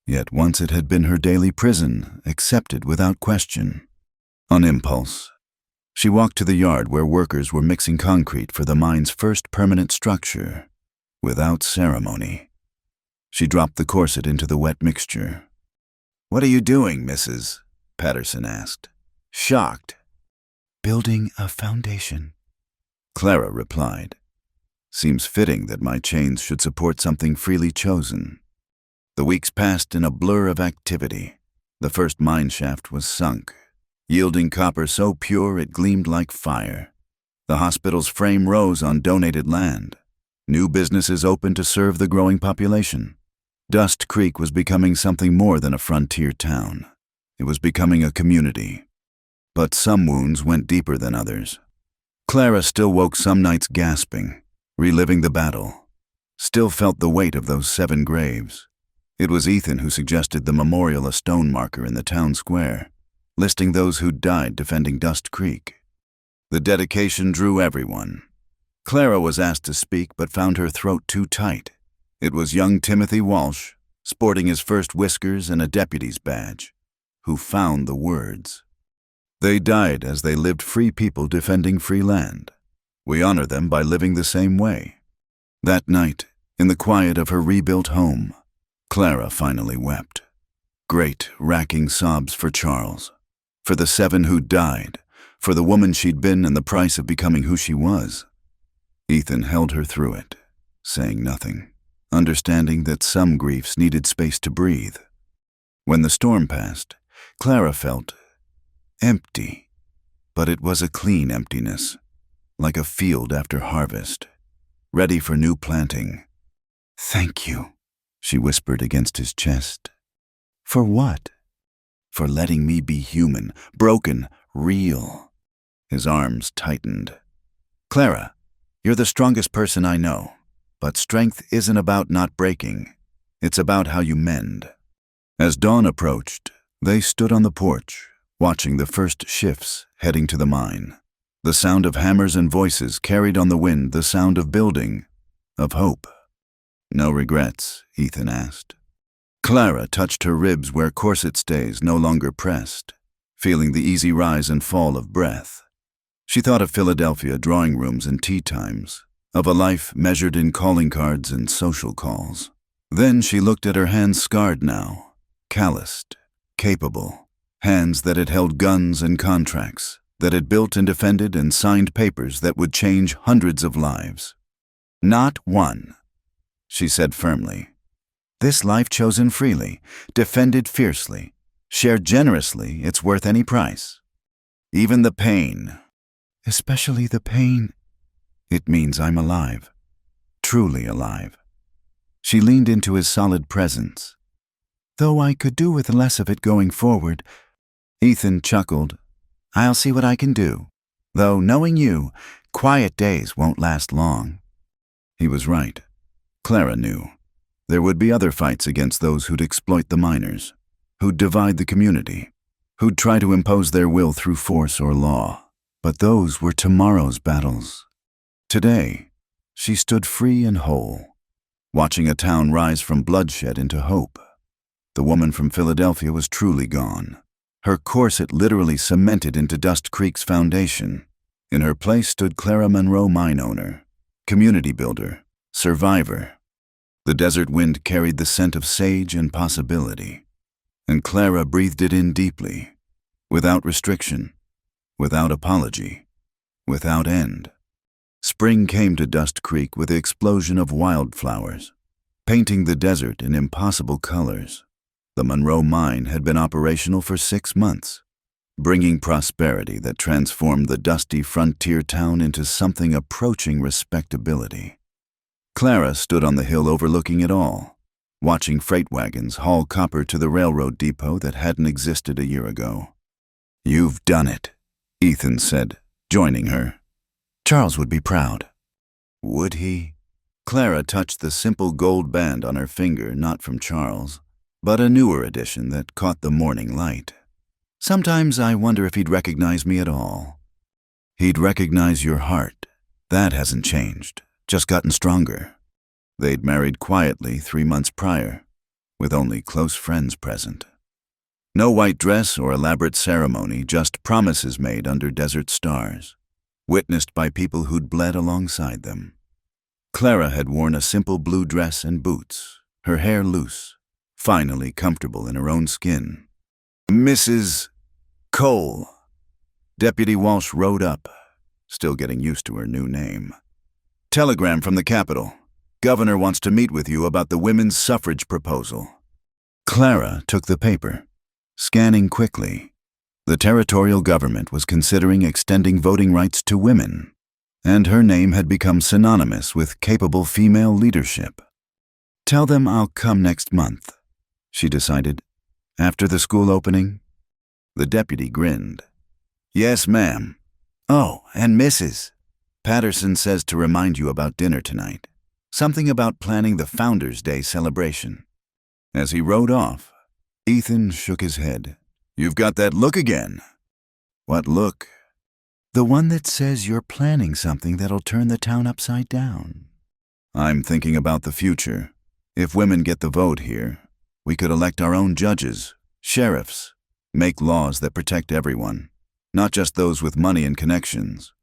Yet once it had been her daily prison, accepted without question. On impulse, she walked to the yard where workers were mixing concrete for the mine's first permanent structure. Without ceremony, she dropped the corset into the wet mixture. "What are you doing, Mrs.?" Patterson asked, shocked. "Building a foundation," Clara replied. "Seems fitting that my chains should support something freely chosen." The weeks passed in a blur of activity. The first mine shaft was sunk, yielding copper so pure it gleamed like fire. The hospital's frame rose on donated land. New businesses opened to serve the growing population. Dust Creek was becoming something more than a frontier town. It was becoming a community. But some wounds went deeper than others. Clara still woke some nights gasping, reliving the battle. Still felt the weight of those 7 graves. It was Ethan who suggested the memorial, a stone marker in the town square, listing those who'd died defending Dust Creek. The dedication drew everyone. Clara was asked to speak but found her throat too tight. It was young Timothy Walsh, sporting his first whiskers and a deputy's badge, who found the words. They died as they lived free people defending free land. We honor them by living the same way. That night, in the quiet of her rebuilt home, Clara finally wept. Great, racking sobs for Charles, for the 7 who died, for the woman she'd been and the price of becoming who she was. Ethan held her through it, saying nothing, understanding that some griefs needed space to breathe. When the storm passed, Clara felt empty, but it was a clean emptiness, like a field after harvest, ready for new planting. "Thank you," she whispered against his chest. "For what?" "For letting me be human, broken, real." His arms tightened. "Clara, you're the strongest person I know, but strength isn't about not breaking. It's about how you mend." As dawn approached, they stood on the porch, watching the first shifts heading to the mine. The sound of hammers and voices carried on the wind the sound of building, of hope. "No regrets?" Ethan asked. Clara touched her ribs where corset stays no longer pressed, feeling the easy rise and fall of breath. She thought of Philadelphia drawing rooms and tea times, of a life measured in calling cards and social calls. Then she looked at her hands scarred now, calloused, capable, hands that had held guns and contracts, that had built and defended and signed papers that would change hundreds of lives. "Not one," she said firmly. "This life chosen freely, defended fiercely, shared generously, it's worth any price. Even the pain, especially the pain, it means I'm alive, truly alive." She leaned into his solid presence. "Though I could do with less of it going forward." Ethan chuckled. "I'll see what I can do. Though, knowing you, quiet days won't last long." He was right. Clara knew. There would be other fights against those who'd exploit the miners, who'd divide the community, who'd try to impose their will through force or law. But those were tomorrow's battles. Today, she stood free and whole, watching a town rise from bloodshed into hope. The woman from Philadelphia was truly gone. Her corset literally cemented into Dust Creek's foundation. In her place stood Clara Monroe, mine owner, community builder, survivor. The desert wind carried the scent of sage and possibility, and Clara breathed it in deeply, without restriction, without apology, without end. Spring came to Dust Creek with the explosion of wildflowers, painting the desert in impossible colors. The Monroe mine had been operational for 6 months, bringing prosperity that transformed the dusty frontier town into something approaching respectability. Clara stood on the hill overlooking it all, watching freight wagons haul copper to the railroad depot that hadn't existed a year ago. "You've done it," Ethan said, joining her. "Charles would be proud." Would he? Clara touched the simple gold band on her finger, not from Charles, but a newer edition that caught the morning light. "Sometimes I wonder if he'd recognize me at all." "He'd recognize your heart. That hasn't changed, just gotten stronger." They'd married quietly 3 months prior, with only close friends present. No white dress or elaborate ceremony, just promises made under desert stars, witnessed by people who'd bled alongside them. Clara had worn a simple blue dress and boots, her hair loose, finally comfortable in her own skin. "Mrs. Cole." Deputy Walsh rode up, still getting used to her new name. "Telegram from the Capitol. Governor wants to meet with you about the women's suffrage proposal. Clara took the paper, scanning quickly. The territorial government was considering extending voting rights to women, and her name had become synonymous with capable female leadership. "Tell them I'll come next month," she decided. "After the school opening?" The deputy grinned. "Yes, ma'am. Oh, and Mrs. Patterson says to remind you about dinner tonight. Something about planning the Founders' Day celebration." As he rode off, Ethan shook his head. "You've got that look again." "What look?" "The one that says you're planning something that'll turn the town upside down." "I'm thinking about the future. If women get the vote here, we could elect our own judges, sheriffs, make laws that protect everyone, not just those with money and connections."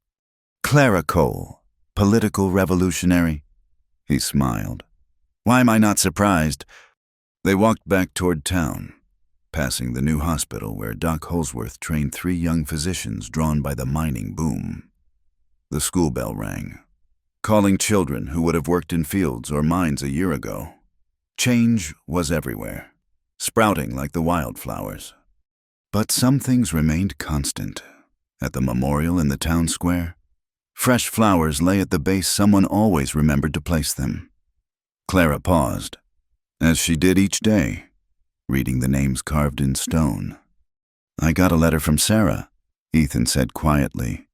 "Clara Cole, political revolutionary?" He smiled. "Why am I not surprised?" They walked back toward town, passing the new hospital where Doc Holsworth trained 3 young physicians drawn by the mining boom. The school bell rang, calling children who would have worked in fields or mines a year ago. Change was everywhere, sprouting like the wildflowers. But some things remained constant. At the memorial in the town square, fresh flowers lay at the base someone always remembered to place them. Clara paused, as she did each day, reading the names carved in stone. "I got a letter from Sarah," Ethan said quietly.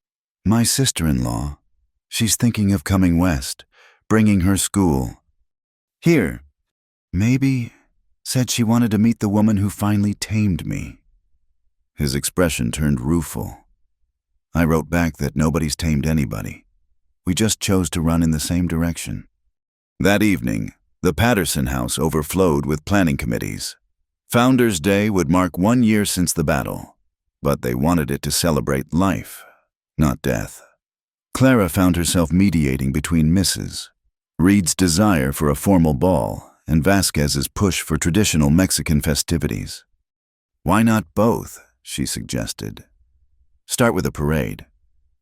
"My sister-in-law. She's thinking of coming west, bringing her school. Here. Maybe. Said she wanted to meet the woman who finally tamed me." His expression turned rueful. "I wrote back that nobody's tamed anybody. We just chose to run in the same direction." That evening, the Patterson house overflowed with planning committees. Founders' Day would mark 1 year since the battle, but they wanted it to celebrate life, not death. Clara found herself mediating between Mrs. Reed's desire for a formal ball and Vasquez's push for traditional Mexican festivities. "Why not both?" she suggested. "Start with a parade.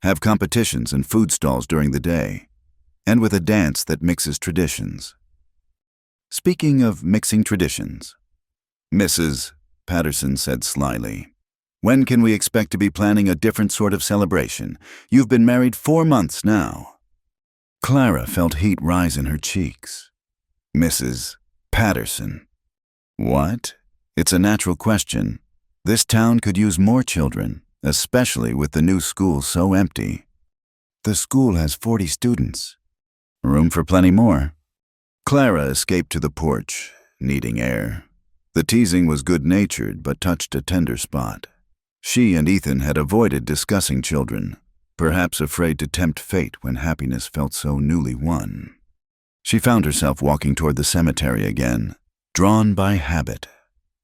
Have competitions and food stalls during the day, and with a dance that mixes traditions." Speaking of mixing traditions, Mrs. Patterson said slyly, "When can we expect to be planning a different sort of celebration? You've been married 4 months now." Clara felt heat rise in her cheeks. "Mrs. Patterson." "What?" "It's a natural question. This town could use more children, especially with the new school so empty." "The school has 40 students. Room for plenty more." Clara escaped to the porch, needing air. The teasing was good-natured but touched a tender spot. She and Ethan had avoided discussing children, perhaps afraid to tempt fate when happiness felt so newly won. She found herself walking toward the cemetery again, drawn by habit.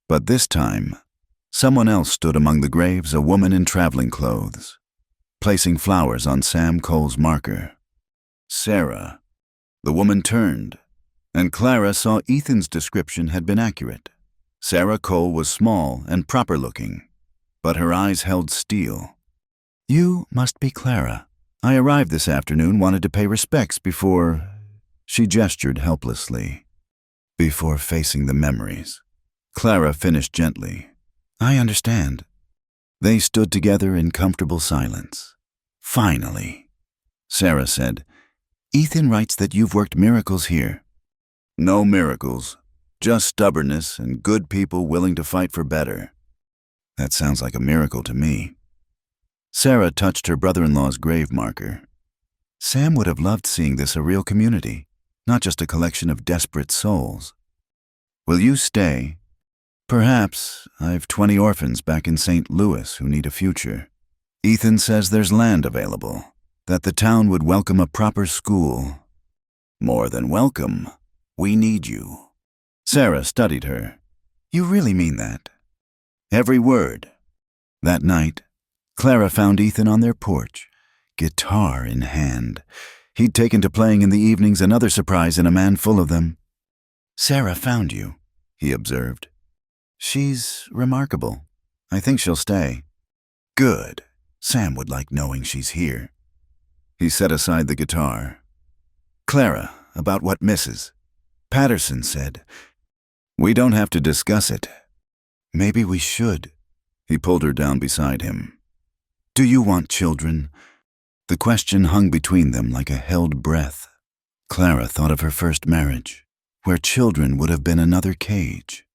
But this time, someone else stood among the graves, a woman in traveling clothes, placing flowers on Sam Cole's marker. "Sarah." The woman turned, and Clara saw Ethan's description had been accurate. Sarah Cole was small and proper-looking, but her eyes held steel. "You must be Clara. I arrived this afternoon, wanted to pay respects before—" She gestured helplessly. "Before facing the memories." Clara finished gently. "I understand." They stood together in comfortable silence. "Finally," Sarah said, "Ethan writes that you've worked miracles here." "No miracles. Just stubbornness and good people willing to fight for better." "That sounds like a miracle to me." Sarah touched her brother-in-law's grave marker. "Sam would have loved seeing this a real community, not just a collection of desperate souls. Will you stay? Perhaps. I've 20 orphans back in St. Louis who need a future. Ethan says there's land available, that the town would welcome a proper school." "More than welcome. We need you." Sarah studied her. "You really mean that?" "Every word." That night, Clara found Ethan on their porch, guitar in hand. He'd taken to playing in the evenings, another surprise in a man full of them. "Sarah found you," he observed. "She's remarkable. I think she'll stay." "Good. Sam would like knowing she's here." He set aside the guitar. "Clara, about what Mrs. Patterson said, We don't have to discuss it. Maybe we should. He pulled her down beside him. Do you want children? The question hung between them like a held breath. Clara thought of her first marriage, where children would have been another cage.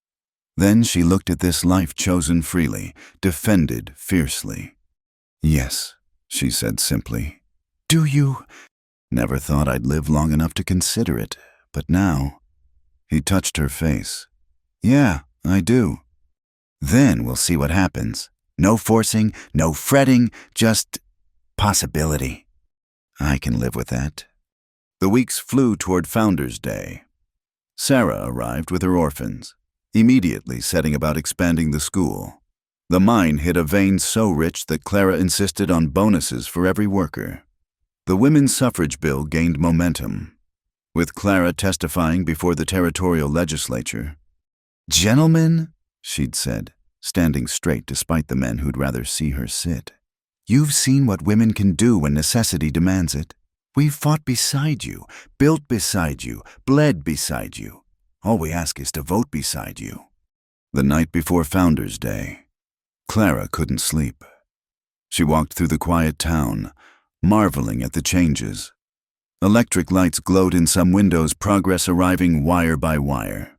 Then she looked at this life chosen freely, defended fiercely. Yes, she said simply. Do you? Never thought I'd live long enough to consider it, but now. He touched her face. Yeah, I do. Then we'll see what happens. No forcing, no fretting, just possibility. I can live with that. The weeks flew toward Founders' Day. Sarah arrived with her orphans, immediately setting about expanding the school. The mine hit a vein so rich that Clara insisted on bonuses for every worker. The women's suffrage bill gained momentum, with Clara testifying before the territorial legislature. Gentlemen, she'd said, standing straight despite the men who'd rather see her sit. You've seen what women can do when necessity demands it. We've fought beside you, built beside you, bled beside you. All we ask is to vote beside you. The night before Founders' Day, Clara couldn't sleep. She walked through the quiet town, marveling at the changes. Electric lights glowed in some windows, progress arriving wire by wire.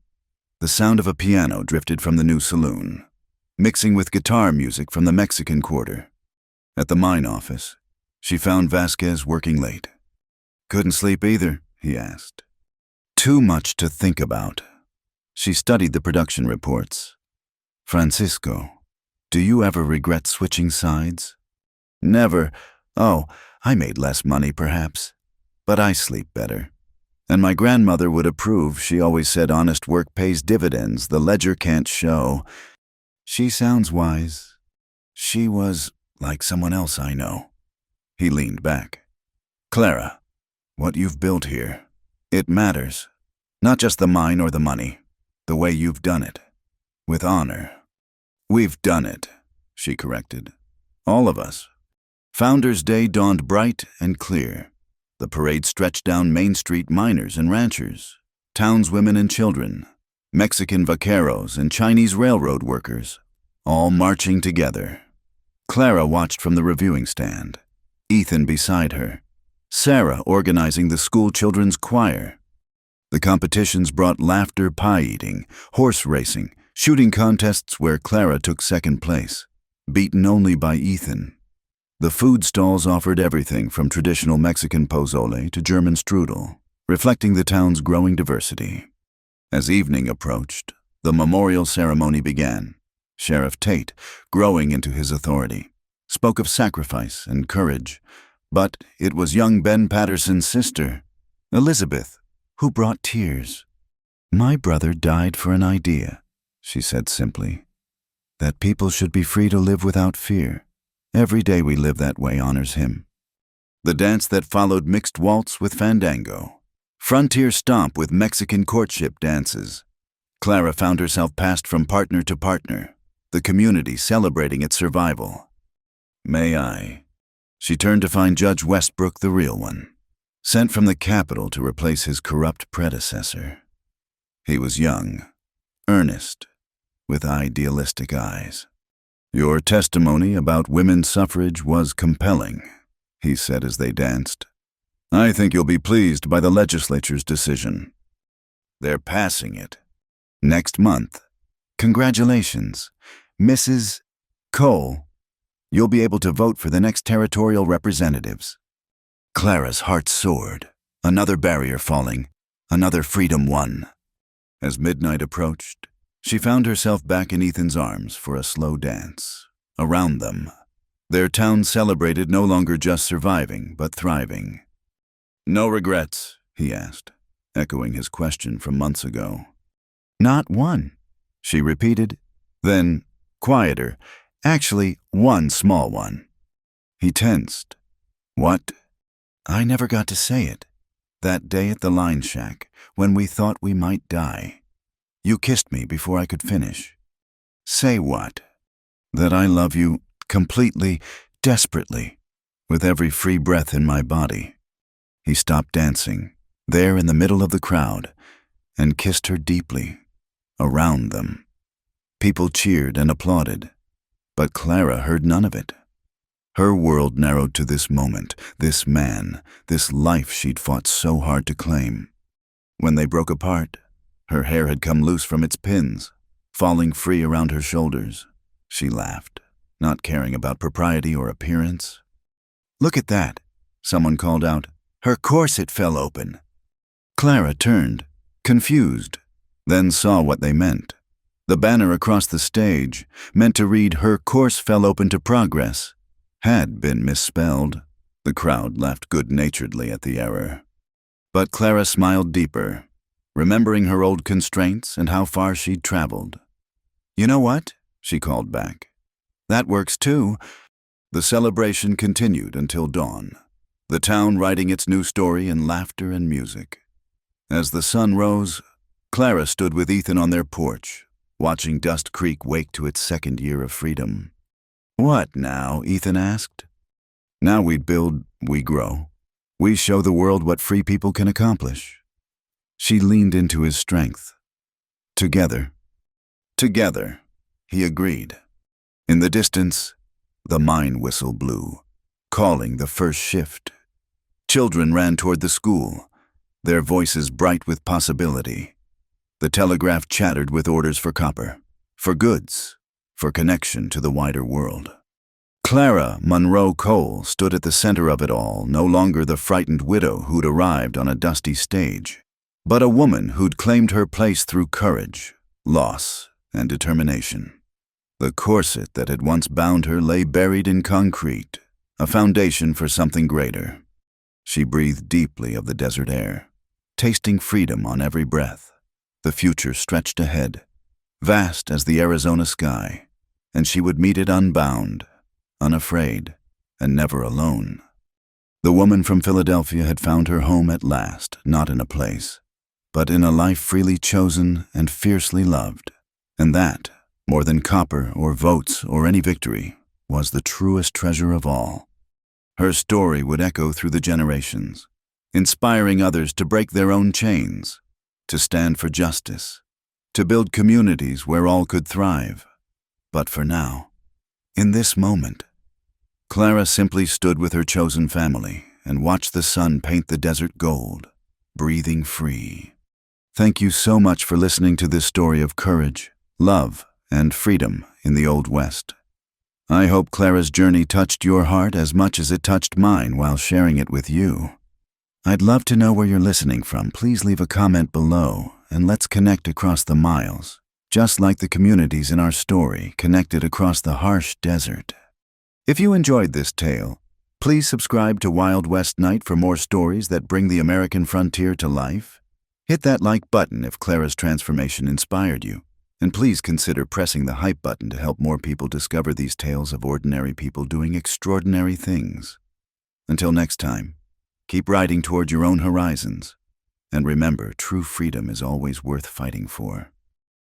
The sound of a piano drifted from the new saloon, mixing with guitar music from the Mexican Quarter. At the mine office, she found Vasquez working late. Couldn't sleep either, he asked. Too much to think about. She studied the production reports. Francisco, do you ever regret switching sides? Never. Oh, I made less money perhaps, but I sleep better. And my grandmother would approve. She always said honest work pays dividends the ledger can't show. She sounds wise. She was like someone else I know. He leaned back. Clara, what you've built here, it matters. Not just the mine or the money, the way you've done it. With honor. We've done it, she corrected. All of us. Founders' Day dawned bright and clear. The parade stretched down Main Street, miners and ranchers, townswomen and children, Mexican vaqueros and Chinese railroad workers, all marching together. Clara watched from the reviewing stand, Ethan beside her, Sarah organizing the school children's choir. The competitions brought laughter, pie-eating, horse racing, shooting contests where Clara took second place, beaten only by Ethan. The food stalls offered everything from traditional Mexican pozole to German strudel, reflecting the town's growing diversity. As evening approached, the memorial ceremony began. Sheriff Tate, growing into his authority, spoke of sacrifice and courage, but it was young Ben Patterson's sister, Elizabeth, who brought tears. My brother died for an idea, she said simply, that people should be free to live without fear. Every day we live that way honors him. The dance that followed mixed waltz with fandango, frontier stomp with Mexican courtship dances. Clara found herself passed from partner to partner, the community celebrating its survival. May I? She turned to find Judge Westbrook, the real one, sent from the capital to replace his corrupt predecessor. He was young, earnest, with idealistic eyes. Your testimony about women's suffrage was compelling, he said as they danced. I think you'll be pleased by the legislature's decision. They're passing it. Next month. Congratulations, Mrs. Cole. You'll be able to vote for the next territorial representatives. Clara's heart soared, another barrier falling, another freedom won. As midnight approached, she found herself back in Ethan's arms for a slow dance. Around them, their town celebrated no longer just surviving, but thriving. No regrets, he asked, echoing his question from months ago. Not one, she repeated. Then, quieter, actually one small one. He tensed. What? I never got to say it. That day at the line shack, when we thought we might die. You kissed me before I could finish. Say what? That I love you completely, desperately, with every free breath in my body. He stopped dancing, there in the middle of the crowd, and kissed her deeply, around them. People cheered and applauded, but Clara heard none of it. Her world narrowed to this moment, this man, this life she'd fought so hard to claim. When they broke apart, her hair had come loose from its pins, falling free around her shoulders. She laughed, not caring about propriety or appearance. "Look at that," someone called out. "Her corset fell open." Clara turned, confused, then saw what they meant. The banner across the stage, meant to read "Her course fell open to progress," had been misspelled. The crowd laughed good-naturedly at the error. But Clara smiled deeper, remembering her old constraints and how far she'd traveled. "You know what?" she called back. "That works too." The celebration continued until dawn, the town writing its new story in laughter and music. As the sun rose, Clara stood with Ethan on their porch, watching Dust Creek wake to its second year of freedom. "What now?" Ethan asked. "Now we build, we grow. We show the world what free people can accomplish." She leaned into his strength. "Together." "Together," he agreed. In the distance, the mine whistle blew, calling the first shift. Children ran toward the school, their voices bright with possibility. The telegraph chattered with orders for copper, for goods, for connection to the wider world. Clara Monroe Cole stood at the center of it all, no longer the frightened widow who'd arrived on a dusty stage, but a woman who'd claimed her place through courage, loss, and determination. The corset that had once bound her lay buried in concrete, a foundation for something greater. She breathed deeply of the desert air, tasting freedom on every breath. The future stretched ahead, vast as the Arizona sky, and she would meet it unbound, unafraid, and never alone. The woman from Philadelphia had found her home at last, not in a place, but in a life freely chosen and fiercely loved. And that, more than copper or votes or any victory, was the truest treasure of all. Her story would echo through the generations, inspiring others to break their own chains, to stand for justice, to build communities where all could thrive. But for now, in this moment, Clara simply stood with her chosen family and watched the sun paint the desert gold, breathing free. Thank you so much for listening to this story of courage, love, and freedom in the Old West. I hope Clara's journey touched your heart as much as it touched mine while sharing it with you. I'd love to know where you're listening from. Please leave a comment below, and let's connect across the miles, just like the communities in our story connected across the harsh desert. If you enjoyed this tale, please subscribe to Wild West Night for more stories that bring the American frontier to life. Hit that like button if Clara's transformation inspired you, and please consider pressing the hype button to help more people discover these tales of ordinary people doing extraordinary things. Until next time, keep riding toward your own horizons, and remember, true freedom is always worth fighting for.